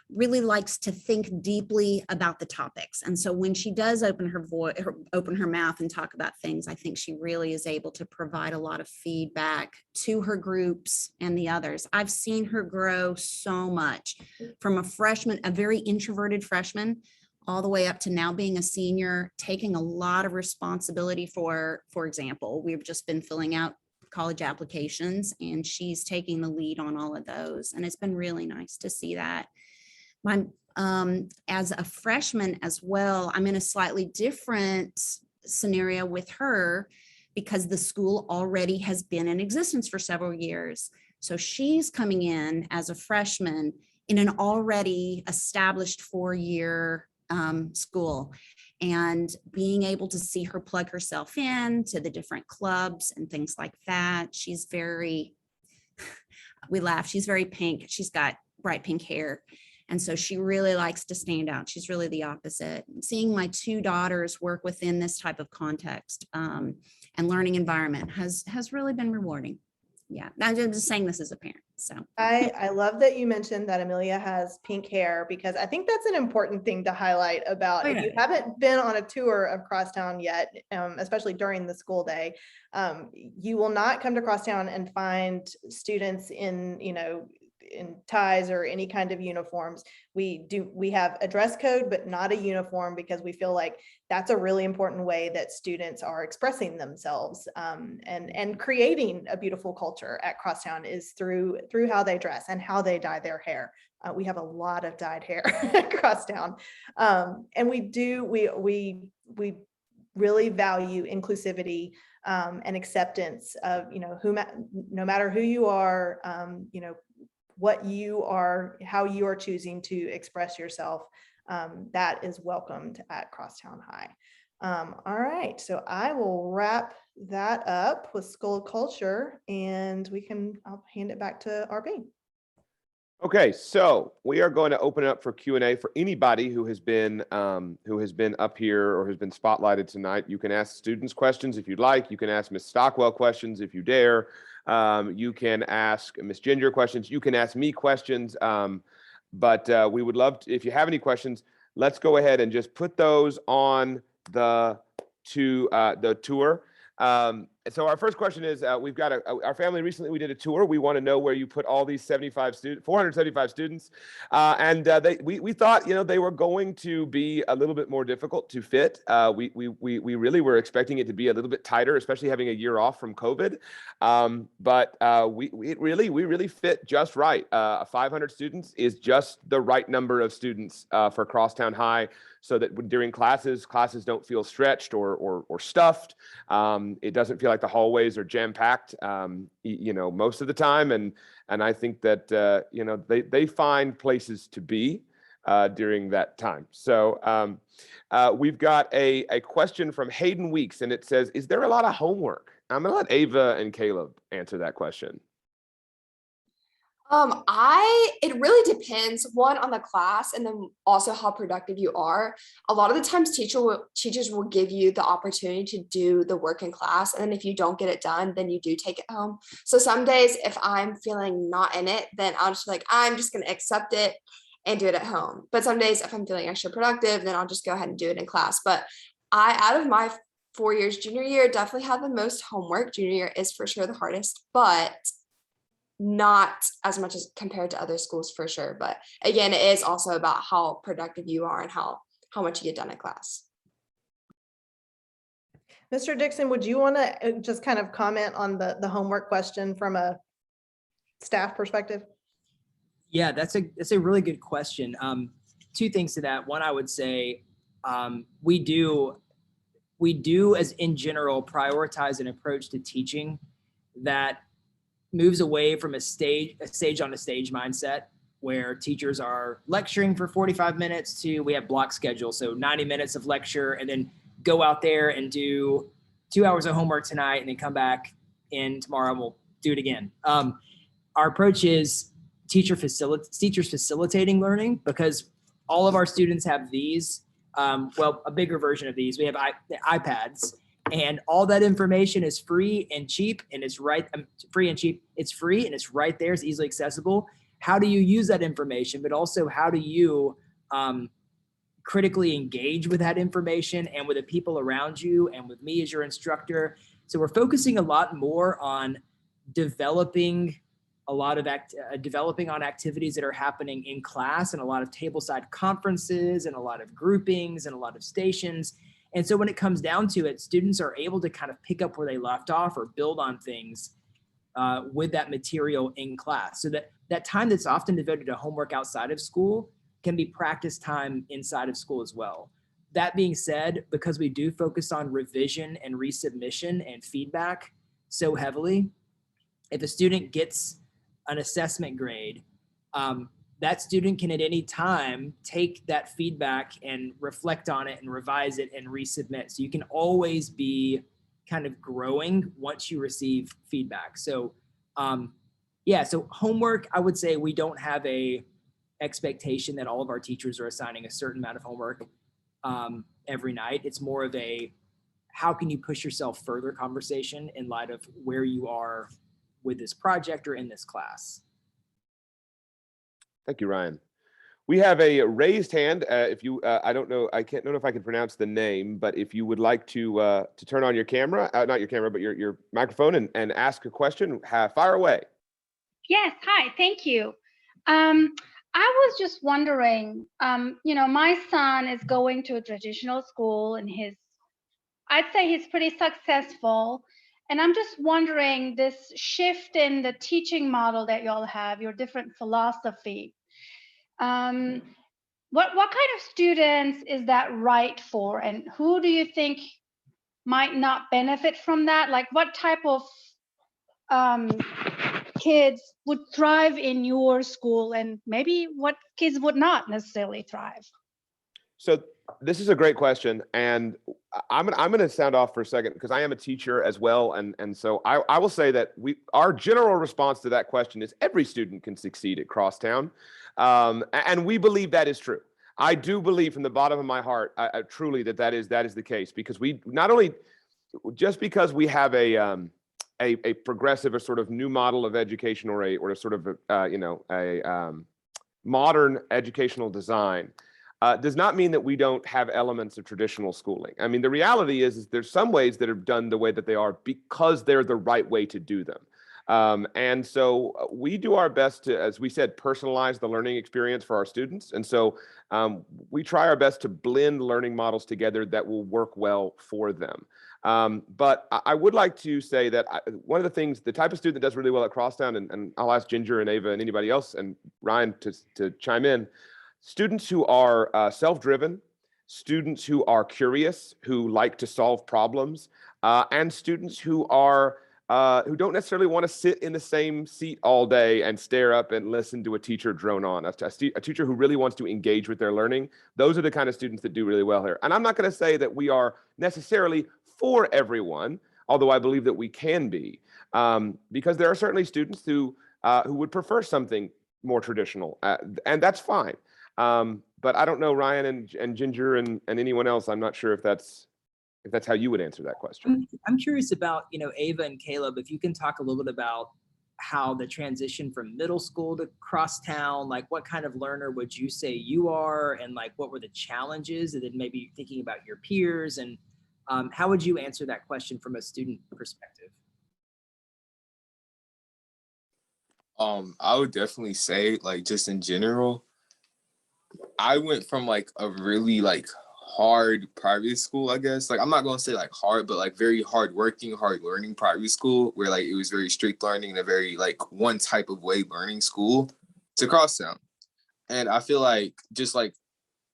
really likes to think deeply about the topics. And so when she does open her voice, open her mouth and talk about things, I think she really is able to provide a lot of feedback to her groups and the others. I've seen her grow so much from a freshman, a very introverted freshman, all the way up to now being a senior, taking a lot of responsibility for example, we've just been filling out college applications, and she's taking the lead on all of those. And it's been really nice to see that. As a freshman as well, I'm in a slightly different scenario with her because the school already has been in existence for several years. So she's coming in as a freshman in an already established 4-year school, and being able to see her plug herself in to the different clubs and things like that. She's very, we laugh, she's very pink. She's got bright pink hair. And so she really likes to stand out. She's really the opposite. Seeing my 2 daughters work within this type of context and learning environment has really been rewarding. Yeah, I'm just saying this as a parent. So I love that you mentioned that Amelia has pink hair, because I think that's an important thing to highlight about, if you haven't been on a tour of Crosstown yet, especially during the school day, you will not come to Crosstown and find students in, in ties or any kind of uniforms. We have a dress code, but not a uniform, because we feel like that's a really important way that students are expressing themselves, and creating a beautiful culture at Crosstown is through how they dress and how they dye their hair. We have a lot of dyed hair at Crosstown, and we really value inclusivity and acceptance of no matter who you are, what you are, how you are choosing to express yourself, that is welcomed at Crosstown High. All right, so I will wrap that up with school culture, and I'll hand it back to RP. Okay, so we are going to open it up for Q&A for anybody who has been up here or has been spotlighted tonight. You can ask students questions if you'd like. You can ask Ms. Stockwell questions if you dare. You can ask Ms. Ginger questions. You can ask me questions. But we would love to, if you have any questions, let's go ahead and just put those on the tour. So our first question is, we've got our family recently, we did a tour. We want to know where you put all these 475 students. We thought, they were going to be a little bit more difficult to fit. We really were expecting it to be a little bit tighter, especially having a year off from COVID. We really fit just right. 500 students is just the right number of students for Crosstown High, so that during classes don't feel stretched or stuffed. It doesn't feel like the hallways are jam-packed, most of the time. And I think that, they find places to be during that time. So we've got a question from Hayden Weeks, and it says, is there a lot of homework? I'm going to let Ava and Caleb answer that question. It really depends, one, on the class, and then also how productive you are. A lot of the times teachers will give you the opportunity to do the work in class. And then if you don't get it done, then you do take it home. So some days if I'm feeling not in it, then I'll just be like, I'm just going to accept it and do it at home. But some days if I'm feeling extra productive, then I'll just go ahead and do it in class. But out of my 4 years, junior year definitely had the most homework. Junior year is for sure the hardest, but not as much as compared to other schools for sure. But again, it is also about how productive you are and how much you get done in class. Mr. Dixon, would you want to just kind of comment on the homework question from a staff perspective? Yeah, that's a really good question. Two things to that. One, I would say we do as in general prioritize an approach to teaching that moves away from a stage on a stage mindset where teachers are lecturing for 45 minutes to we have block schedule. So 90 minutes of lecture and then go out there and do 2 hours of homework tonight and then come back in tomorrow and we'll do it again. Our approach is teachers facilitating learning because all of our students have these, a bigger version of these. We have the iPads. And all that information is free and cheap, and it's free and cheap. It's free and it's right there. It's easily accessible. How do you use that information? But also, how do you critically engage with that information and with the people around you and with me as your instructor? So we're focusing a lot more on developing on activities that are happening in class and a lot of tableside conferences and a lot of groupings and a lot of stations. And so when it comes down to it, students are able to kind of pick up where they left off or build on things with that material in class. So that time that's often devoted to homework outside of school can be practice time inside of school as well. That being said, because we do focus on revision and resubmission and feedback so heavily, if a student gets an assessment grade, that student can at any time take that feedback and reflect on it and revise it and resubmit. So you can always be kind of growing once you receive feedback. So so homework, I would say we don't have a expectation that all of our teachers are assigning a certain amount of homework every night. It's more of a, how can you push yourself further conversation in light of where you are with this project or in this class. Thank you, Ryan. We have a raised hand. If you, I don't know if I can pronounce the name, but if you would like to turn on your camera, not your camera, but your microphone and ask a question, fire away. Yes, hi, thank you. I was just wondering, my son is going to a traditional school and I'd say he's pretty successful. And I'm just wondering, this shift in the teaching model that y'all have, your different philosophy, what kind of students is that right for? And who do you think might not benefit from that? Like what type of kids would thrive in your school and maybe what kids would not necessarily thrive? So this is a great question, and I'm going to sound off for a second because I am a teacher as well, and so I will say that our general response to that question is every student can succeed at Crosstown, and we believe that is true. I do believe from the bottom of my heart, truly that is the case, because we not only just because we have a progressive or sort of new model of education or a sort of a modern educational design. Does not mean that we don't have elements of traditional schooling. I mean, the reality is there's some ways that are done the way that they are because they're the right way to do them. And so we do our best to, as we said, personalize the learning experience for our students. And so we try our best to blend learning models together that will work well for them. But I would like to say that one of the things, the type of student that does really well at Crosstown, and I'll ask Ginger and Ava and anybody else and Ryan to chime in, students who are self-driven, students who are curious, who like to solve problems, and students who don't necessarily want to sit in the same seat all day and stare up and listen to a teacher drone on. A teacher who really wants to engage with their learning. Those are the kind of students that do really well here. And I'm not going to say that we are necessarily for everyone, although I believe that we can be, because there are certainly students who who would prefer something more traditional, and that's fine. But I don't know, Ryan and Ginger and anyone else. I'm not sure if that's how you would answer that question. I'm curious about, Ava and Caleb, if you can talk a little bit about how the transition from middle school to Crosstown, like what kind of learner would you say you are, and like what were the challenges, and then maybe thinking about your peers, and how would you answer that question from a student perspective? I would definitely say, like, just in general, I went from like a really like hard private school, I guess. Like, I'm not gonna say like hard, but like very hard working, hard learning private school where like it was very strict learning and a very like one type of way learning school, to Crosstown. And I feel like just like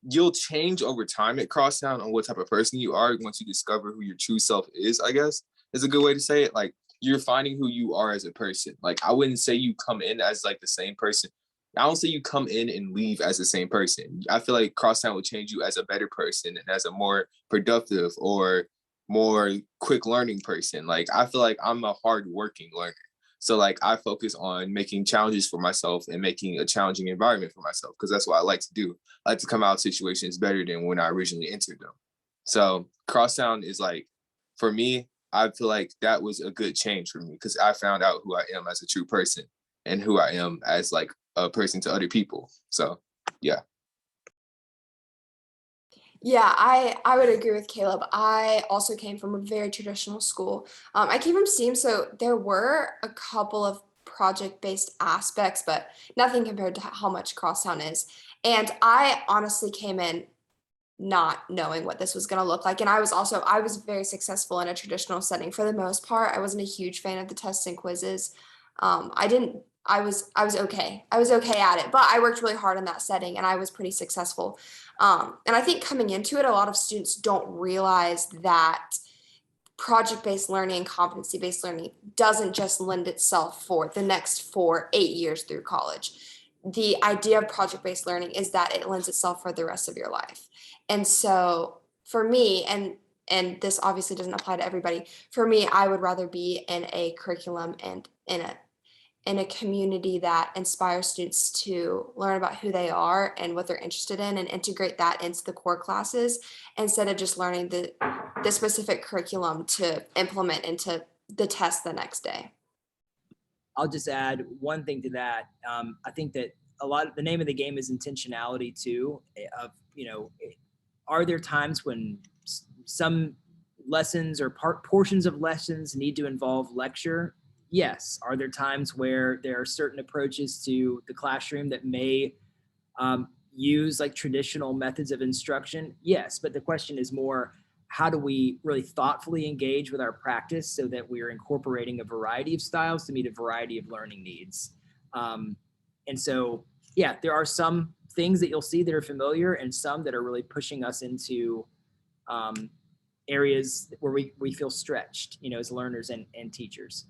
you'll change over time at Crosstown on what type of person you are once you discover who your true self is, I guess is a good way to say it. Like, you're finding who you are as a person. Like, I wouldn't say you come in as like the same person. I don't say you come in and leave as the same person. I feel like Crosstown will change you as a better person and as a more productive or more quick learning person. Like, I feel like I'm a hard working learner. So like I focus on making challenges for myself and making a challenging environment for myself, because that's what I like to do. I like to come out of situations better than when I originally entered them. So Crosstown is like, for me, I feel like that was a good change for me because I found out who I am as a true person and who I am as like a person to other people. So yeah. Yeah, I would agree with Caleb. I also came from a very traditional school. I came from STEAM, so there were a couple of project-based aspects, but nothing compared to how much Crosstown is. And I honestly came in not knowing what this was going to look like. And I was very successful in a traditional setting for the most part. I wasn't a huge fan of the tests and quizzes. I was okay. I was okay at it, but I worked really hard in that setting and I was pretty successful. And I think coming into it, a lot of students don't realize that project-based learning and competency-based learning doesn't just lend itself for the next 8 years through college. The idea of project-based learning is that it lends itself for the rest of your life. And so for me, and this obviously doesn't apply to everybody, for me, I would rather be in a curriculum and in a community that inspires students to learn about who they are and what they're interested in and integrate that into the core classes instead of just learning the specific curriculum to implement into the test the next day. I'll just add one thing to that. I think that the name of the game is intentionality too, of, are there times when some lessons or portions of lessons need to involve lecture? Yes. Are there times where there are certain approaches to the classroom that may use like traditional methods of instruction? Yes. But the question is more, how do we really thoughtfully engage with our practice so that we are incorporating a variety of styles to meet a variety of learning needs? And so, yeah, there are some things that you'll see that are familiar and some that are really pushing us into areas where we feel stretched, as learners and teachers.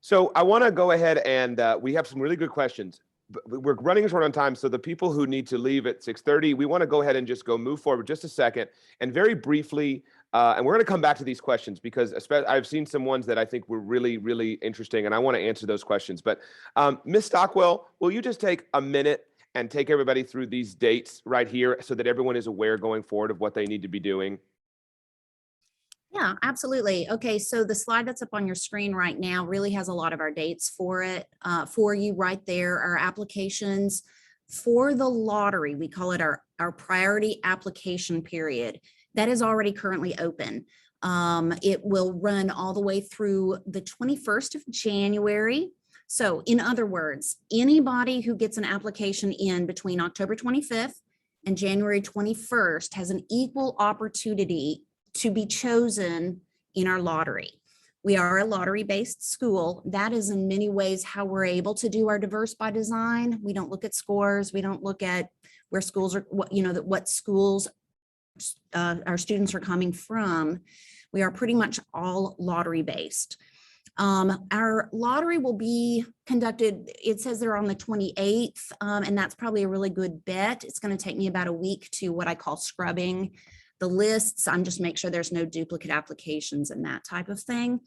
So I want to go ahead and we have some really good questions. We're running short on time, so the people who need to leave at 6:30, we want to go ahead and just move forward just a second. And very briefly, and we're going to come back to these questions because I've seen some ones that I think were really, really interesting, and I want to answer those questions. But Ms. Stockwell, will you just take a minute and take everybody through these dates right here so that everyone is aware going forward of what they need to be doing? Yeah, absolutely. Okay, so the slide that's up on your screen right now really has a lot of our dates for you right there. Our applications for the lottery, we call it our priority application period. That is already currently open. It will run all the way through the 21st of January. So in other words, anybody who gets an application in between October 25th and January 21st has an equal opportunity to be chosen in our lottery. We are a lottery-based school. That is in many ways how we're able to do our diverse by design. We don't look at scores. We don't look at where schools are, what schools our students are coming from. We are pretty much all lottery-based. Our lottery will be conducted, it says they're on the 28th, and that's probably a really good bet. It's going to take me about a week to what I call scrubbing the lists. I'm just make sure there's no duplicate applications and that type of thing.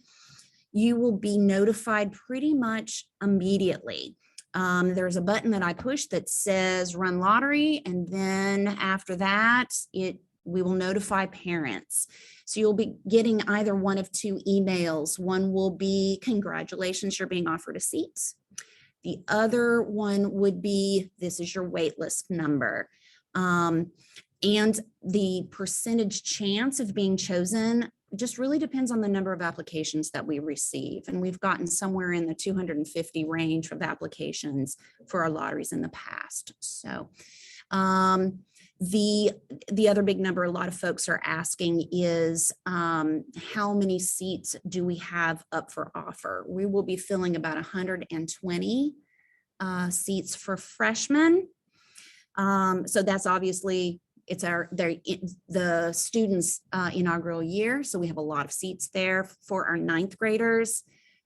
you will be notified pretty much immediately. There's a button that I push that says run lottery, and then after that, we will notify parents. So you'll be getting either one of two emails. One will be, congratulations, you're being offered a seat. The other one would be, this is your wait list number. And the percentage chance of being chosen just really depends on the number of applications that we receive. And we've gotten somewhere in the 250 range of applications for our lotteries in the past. So the other big number a lot of folks are asking is how many seats do we have up for offer? We will be filling about 120 seats for freshmen. So that's obviously, it's the students' inaugural year. So we have a lot of seats there for our 9th graders,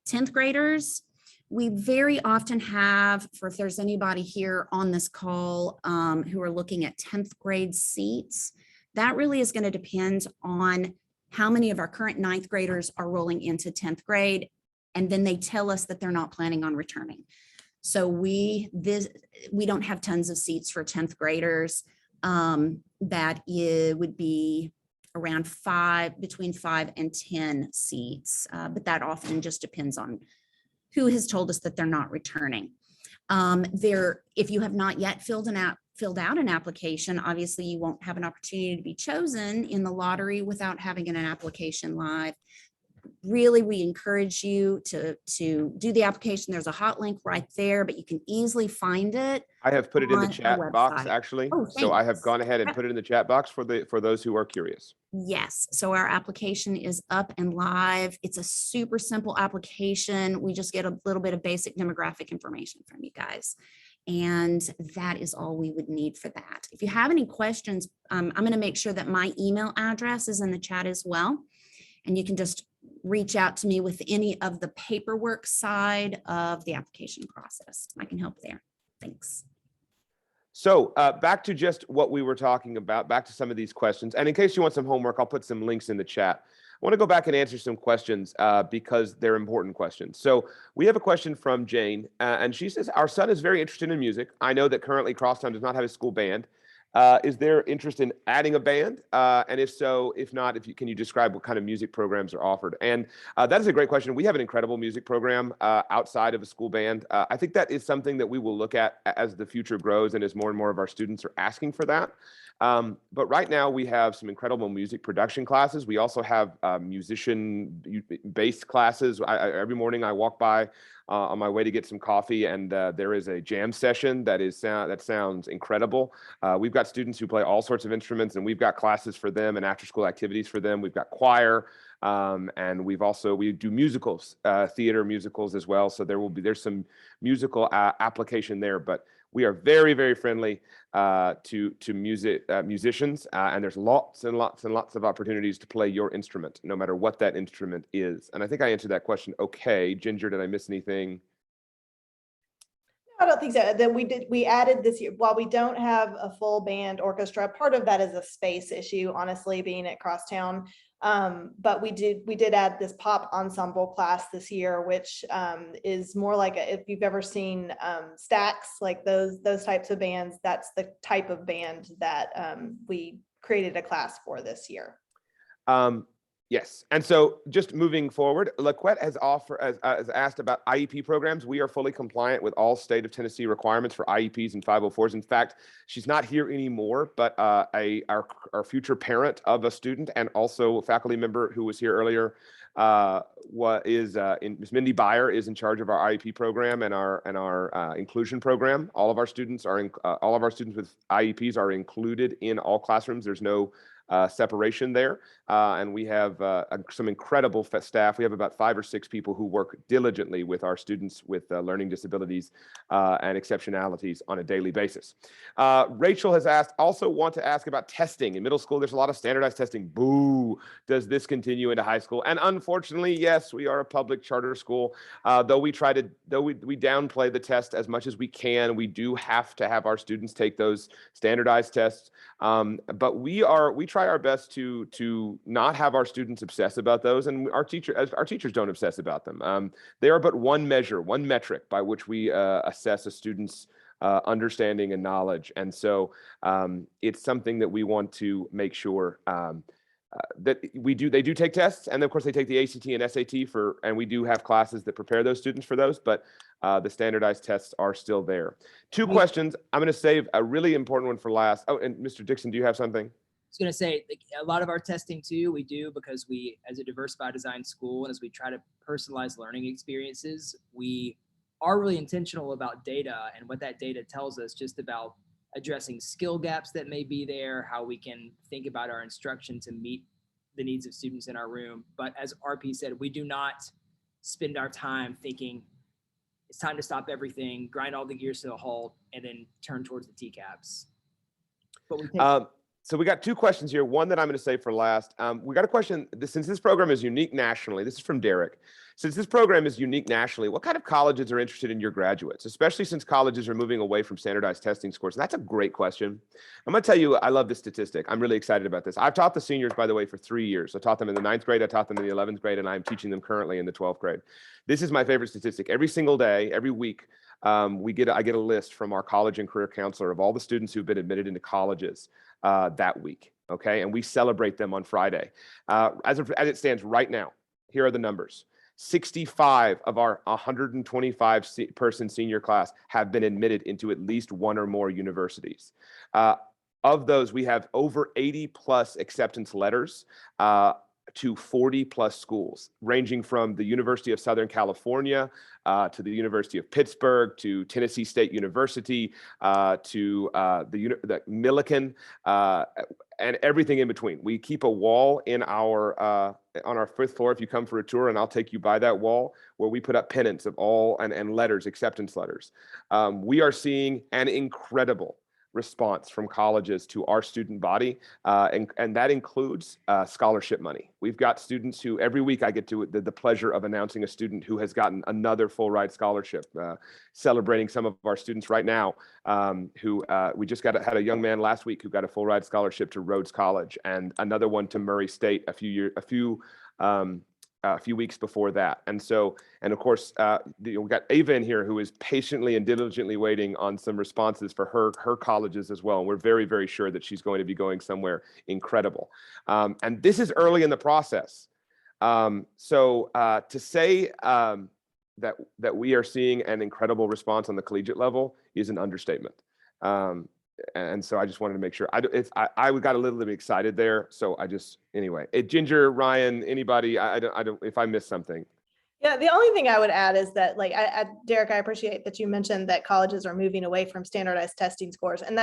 10th graders. We very often have, if there's anybody here on this call who are looking at 10th grade seats, that really is going to depend on how many of our current 9th graders are rolling into 10th grade. And then they tell us that they're not planning on returning. So we don't have tons of seats for 10th graders. That would be around between 5 and 10 seats. But that often just depends on who has told us that they're not returning. If you have not yet filled out an application, obviously you won't have an opportunity to be chosen in the lottery without having an application live. Really, we encourage you to do the application. There's a hot link right there, but you can easily find it. I have put it in the on chat our box, website. actually. Oh, So I have thanks. gone ahead and put it in the chat box for those who are curious. Yes, so our application is up and live. It's a super simple application. We just get a little bit of basic demographic information from you guys. And that is all we would need for that. If you have any questions, I'm going to make sure that my email address is in the chat as well. And you can just reach out to me with any of the paperwork side of the application process. I can help there. Thanks. So back to just what we were talking about, back to some of these questions. And in case you want some homework, I'll put some links in the chat. I want to go back and answer some questions because they're important questions. So we have a question from Jane, and she says, our son is very interested in music. I know that currently Crosstown does not have a school band. Is there interest in adding a band? And if so, if not, can you describe what kind of music programs are offered? And that is a great question. We have an incredible music program outside of a school band. I think that is something that we will look at as the future grows and as more and more of our students are asking for that. But right now we have some incredible music production classes. We also have musician-based classes. Every morning I walk by on my way to get some coffee, and there is a jam session that sounds incredible. We've got students who play all sorts of instruments, and we've got classes for them and after-school activities for them. We've got choir, and we do musicals, theater musicals as well. So there's some musical application there, but we are very, very friendly to musicians, and there's lots and lots and lots of opportunities to play your instrument, no matter what that instrument is. And I think I answered that question okay. Ginger, did I miss anything? I don't think so. That we added this year, while we don't have a full band orchestra, part of that is a space issue, honestly, being at Crosstown. But we did add this pop ensemble class this year, which is more like if you've ever seen Stacks, like those types of bands, that's the type of band that we created a class for this year. Yes, and so just moving forward, LaQuette has asked about IEP programs. We are fully compliant with all state of Tennessee requirements for IEPs and 504s. In fact, she's not here anymore, but our future parent of a student and also a faculty member who was here earlier, Ms. Mindy Byer is in charge of our IEP program and our inclusion program. All of our students with IEPs are included in all classrooms. There's no separation there, and we have some incredible staff. We have about 5 or 6 people who work diligently with our students with learning disabilities and exceptionalities on a daily basis. Rachel has want to ask about testing. In middle school, there's a lot of standardized testing. Boo! Does this continue into high school? And unfortunately, yes, we are a public charter school. Though we downplay the test as much as we can, we do have to have our students take those standardized tests. But we try our best to not have our students obsess about those, and our teachers don't obsess about them. They are but one measure, one metric by which we assess a student's understanding and knowledge. And so it's something that we want to make sure that they do take tests, and of course they take the ACT and SAT and we do have classes that prepare those students for those, but the standardized tests are still there. Two questions. I'm going to save a really important one for last. Oh, and Mr. Dixon, do you have something? I was going to say, like, a lot of our testing too, we do because we, as a diverse by design school, and as we try to personalize learning experiences, we are really intentional about data and what that data tells us just about addressing skill gaps that may be there, how we can think about our instruction to meet the needs of students in our room. But as RP said, we do not spend our time thinking it's time to stop everything, grind all the gears to a halt, and then turn towards the TCAPs. But we take so we got two questions here. One that I'm going to save for last. We got a question. Since this program is unique nationally, this is from Derek. Since this program is unique nationally, what kind of colleges are interested in your graduates, especially since colleges are moving away from standardized testing scores? And that's a great question. I'm going to tell you, I love this statistic. I'm really excited about this. I've taught the seniors, by the way, for 3 years. I taught them in the 9th grade, I taught them in the 11th grade, and I'm teaching them currently in the 12th grade. This is my favorite statistic. Every single day, every week, I get a list from our college and career counselor of all the students who've been admitted into colleges that week. Okay, and we celebrate them on Friday. As it stands right now, here are the numbers. 65 of our 125 person senior class have been admitted into at least one or more universities. Of those, we have over 80 plus acceptance letters to 40 plus schools, ranging from the University of Southern California to the University of Pittsburgh, to Tennessee State University, to the Millikan, and everything in between. We keep a wall in our on our 5th floor if you come for a tour, and I'll take you by that wall, where we put up pennants of all and letters, acceptance letters. We are seeing an incredible response from colleges to our student body, and that includes scholarship money. We've got students who every week I get to the pleasure of announcing a student who has gotten another full ride scholarship, celebrating some of our students right now who we just had a young man last week who got a full ride scholarship to Rhodes College, and another one to Murray State a few weeks before that. And so, and of course, we got Ava in here who is patiently and diligently waiting on some responses for her colleges as well. And we're very, very sure that she's going to be going somewhere incredible. And this is early in the process. So to say that we are seeing an incredible response on the collegiate level is an understatement. And so I just wanted to make sure I got a little bit excited there. So anyway, Ginger, Ryan, anybody, I don't, if I missed something. Yeah, the only thing I would add is that, like, Derek, I appreciate that you mentioned that colleges are moving away from standardized testing scores, and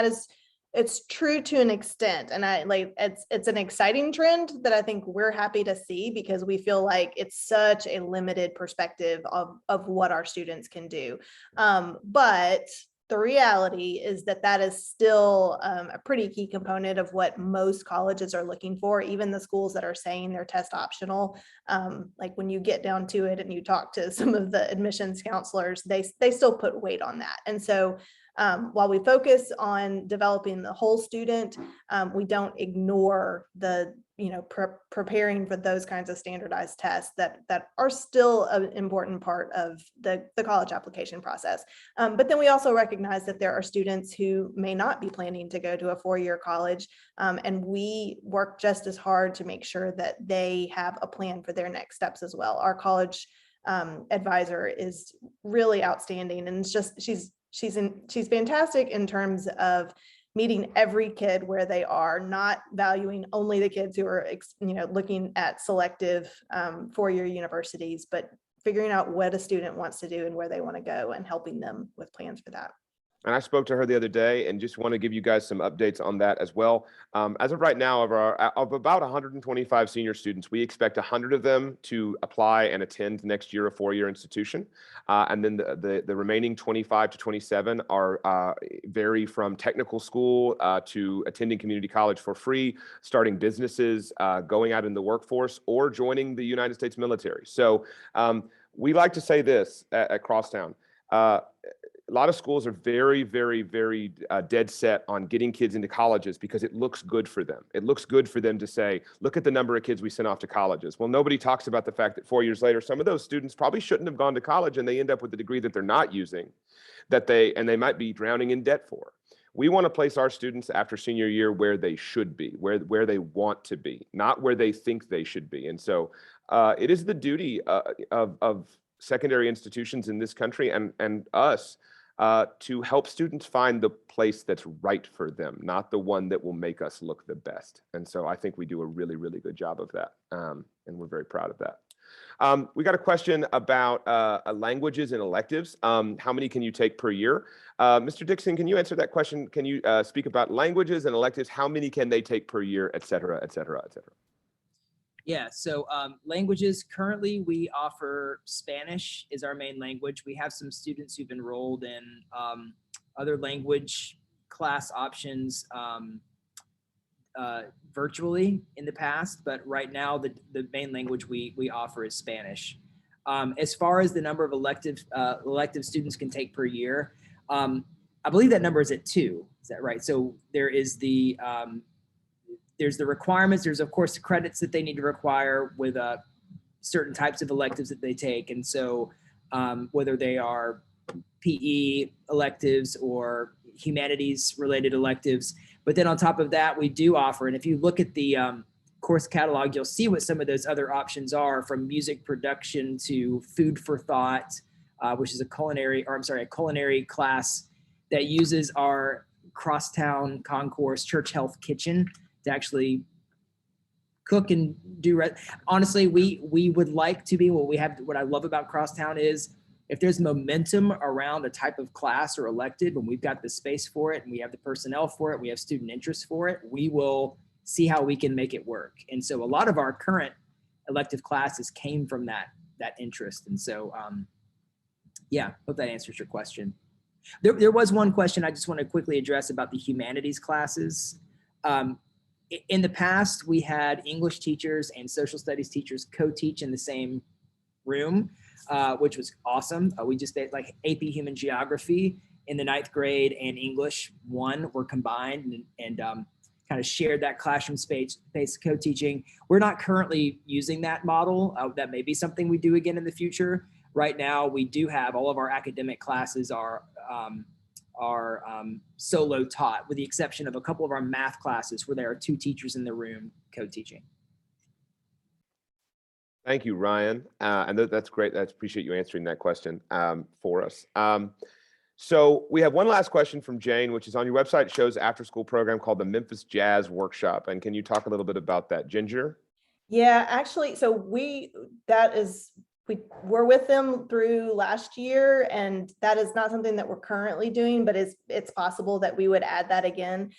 it's true to an extent. And it's an exciting trend that I think we're happy to see, because we feel like it's such a limited perspective of what our students can do. But the reality is that is still a pretty key component of what most colleges are looking for, even the schools that are saying they're test optional. Like, when you get down to it and you talk to some of the admissions counselors, they still put weight on that. And so while we focus on developing the whole student, we don't ignore the preparing for those kinds of standardized tests that are still an important part of the college application process. But then we also recognize that there are students who may not be planning to go to a 4-year college, and we work just as hard to make sure that they have a plan for their next steps as well. Our college advisor is really outstanding, and it's just she's fantastic in terms of meeting every kid where they are, not valuing only the kids who are looking at selective 4-year universities, but figuring out what a student wants to do and where they want to go, and helping them with plans for that. And I spoke to her the other day, and just want to give you guys some updates on that as well. As of right now, of about 125 senior students, we expect 100 of them to apply and attend next year a 4-year institution. And then the remaining 25 to 27 vary from technical school to attending community college for free, starting businesses, going out in the workforce, or joining the United States military. So we like to say this at Crosstown. a lot of schools are very, very, very dead set on getting kids into colleges because it looks good for them. It looks good for them to say, look at the number of kids we sent off to colleges. Well, nobody talks about the fact that 4 years later, some of those students probably shouldn't have gone to college and they end up with a degree that they're not using, and they might be drowning in debt for. We want to place our students after senior year where they should be, where they want to be, not where they think they should be. And so it is the duty of secondary institutions in this country and us to help students find the place that's right for them, not the one that will make us look the best. And so I think we do a really, really good job of that. And we're very proud of that. We got a question about languages and electives. How many can you take per year? Mr. Dixon, can you answer that question? Can you speak about languages and electives? How many can they take per year, et cetera, et cetera, et cetera? Yeah, so languages, currently we offer Spanish is our main language. We have some students who've enrolled in other language class options virtually in the past, but right now the main language we offer is Spanish. As far as the number of elective students can take per year, I believe that number is at 2. Is that right? So there is there's the requirements. There's of course the credits that they need to require with certain types of electives that they take. And so whether they are PE electives or humanities related electives, but then on top of that, we do offer, and if you look at the course catalog, you'll see what some of those other options are, from music production to food for thought, which is a culinary class that uses our Crosstown Concourse Church Health Kitchen to actually cook and do. Honestly, we would like to be what I love about Crosstown is if there's momentum around a type of class or elective and we've got the space for it and we have the personnel for it, we have student interest for it, we will see how we can make it work. And so a lot of our current elective classes came from that interest. And so, yeah, hope that answers your question. There was one question I just want to quickly address about the humanities classes. In the past, we had English teachers and social studies teachers co-teach in the same room, which was awesome. We just did like AP Human Geography in the 9th grade and English 1 were combined and kind of shared that classroom space co-teaching. We're not currently using that model. That may be something we do again in the future. Right now, we do have all of our academic classes are solo taught, with the exception of a couple of our math classes where there are 2 teachers in the room co-teaching. Thank you, Ryan. And that's great. I appreciate you answering that question for us. So we have one last question from Jane, which is on your website. It shows after-school program called the Memphis Jazz Workshop. And can you talk a little bit about that, Ginger? Yeah, actually, so we're with them through last year, and that is not something that we're currently doing, but it's possible that we would add that again.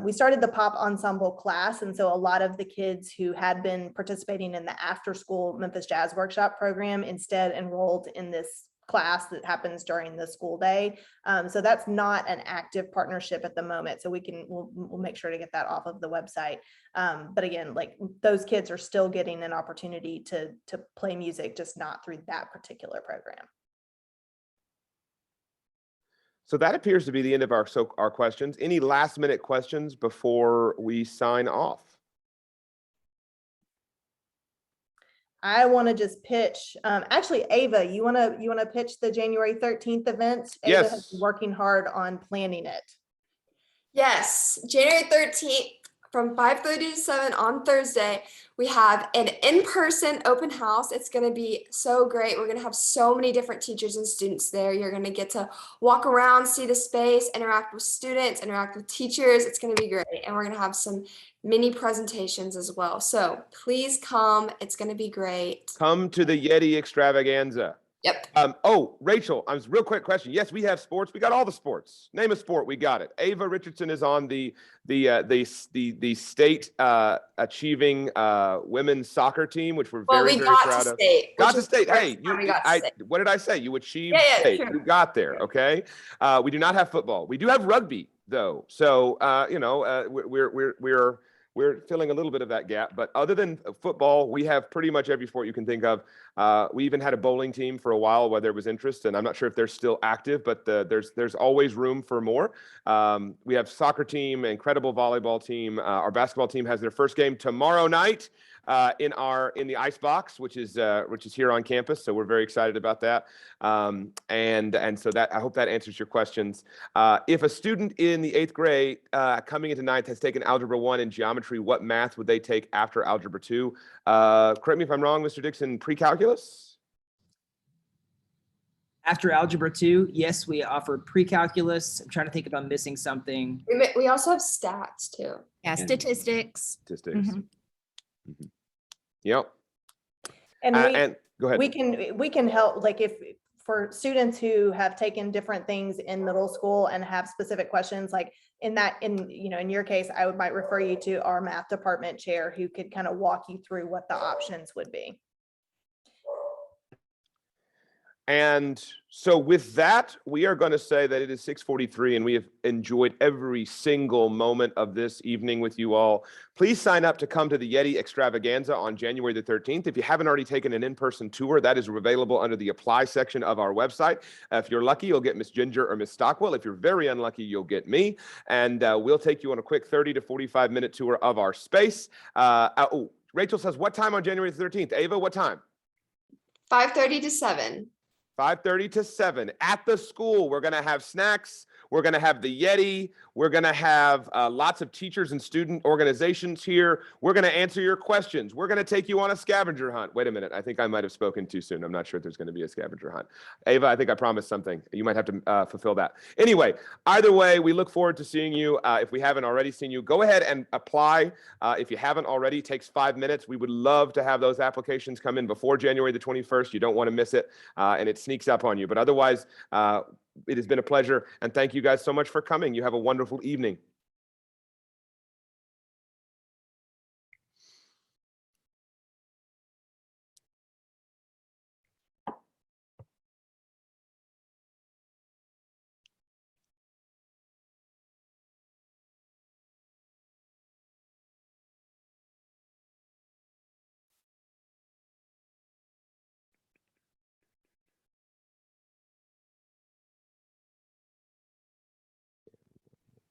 We started the pop ensemble class, and so a lot of the kids who had been participating in the after school Memphis Jazz Workshop program instead enrolled in this class that happens during the school day. So that's not an active partnership at the moment. So we'll make sure to get that off of the website. But again, like those kids are still getting an opportunity to play music, just not through that particular program. So that appears to be the end of our questions. Any last minute questions before we sign off? I want to just pitch. Actually, Ava, you want to pitch the January 13th event? Ava Yes. has been working hard on planning it. Yes, January 13th from 5:30 to 7 on Thursday, we have an in-person open house. It's going to be so great. We're going to have so many different teachers and students there. You're going to get to walk around, see the space, interact with students, interact with teachers. It's going to be great. And we're going to have some mini presentations as well. So please come. It's going to be great. Come to the Yeti extravaganza. Yep. Oh, Rachel, real quick question. Yes, we have sports. We got all the sports. Name a sport. We got it. Ava Richardson is on the state achieving women's soccer team, which we're very proud of. Got to state. Hey, what did I say? You achieved state. Sure. You got there. Okay. We do not have football. We do have rugby though. So we're we're filling a little bit of that gap. But other than football, we have pretty much every sport you can think of. We even had a bowling team for a while where there was interest, and I'm not sure if they're still active, but there's always room for more. We have soccer team, incredible volleyball team. Our basketball team has their first game tomorrow night in the ice box, which is here on campus. So we're very excited about that. And so that, I hope that answers your questions. If a student in the 8th grade coming into 9th has taken Algebra 1 and geometry, what math would they take after Algebra 2? Correct me if I'm wrong, Mr. Dixon, pre-calculus? After Algebra 2, yes, we offer pre-calculus. I'm trying to think if I'm missing something. We also have stats too. Yeah, statistics. Statistics. Mhm. Mhm. Yep. And And go ahead. we can help, like if for students who have taken different things in middle school and have specific questions, like in your case, I might refer you to our math department chair who could kind of walk you through what the options would be. And so with that, we are going to say that it is 6:43 and we have enjoyed every single moment of this evening with you all. Please sign up to come to the Yeti Extravaganza on January the 13th. If you haven't already taken an in-person tour, that is available under the apply section of our website. If you're lucky, you'll get Miss Ginger or Miss Stockwell. If you're very unlucky, you'll get me. And we'll take you on a quick 30 to 45-minute tour of our space. Rachel says, what time on January the 13th? Ava, what time? 5:30 to 7. 5:30 to 7 at the school. We're going to have snacks. We're going to have the Yeti. We're going to have lots of teachers and student organizations here. We're going to answer your questions. We're going to take you on a scavenger hunt. Wait a minute. I think I might have spoken too soon. I'm not sure if there's going to be a scavenger hunt. Ava, I think I promised something. You might have to fulfill that. Anyway, either way, we look forward to seeing you. If we haven't already seen you, go ahead and apply. If you haven't already, it takes 5 minutes. We would love to have those applications come in before January the 21st. You don't want to miss it, and it sneaks up on you. But otherwise, it has been a pleasure, and thank you guys so much for coming. You have a wonderful evening.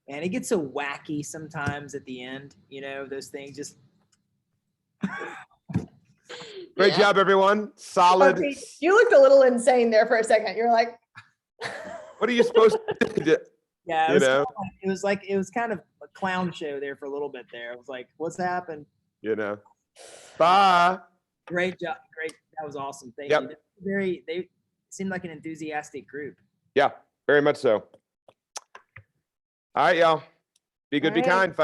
And it gets so wacky sometimes at the end, those things just. Great job, everyone. Solid. Okay, you looked a little insane there for a second. You're like, what are you supposed to do? Yeah, it was kind of a clown show there for a little bit there. I was like, what's happened? Bye. Great job. Great. That was awesome. Thank Yep. you. They seemed like an enthusiastic group. Yeah, very much so. All right, y'all. Be good, All be right. kind. Fight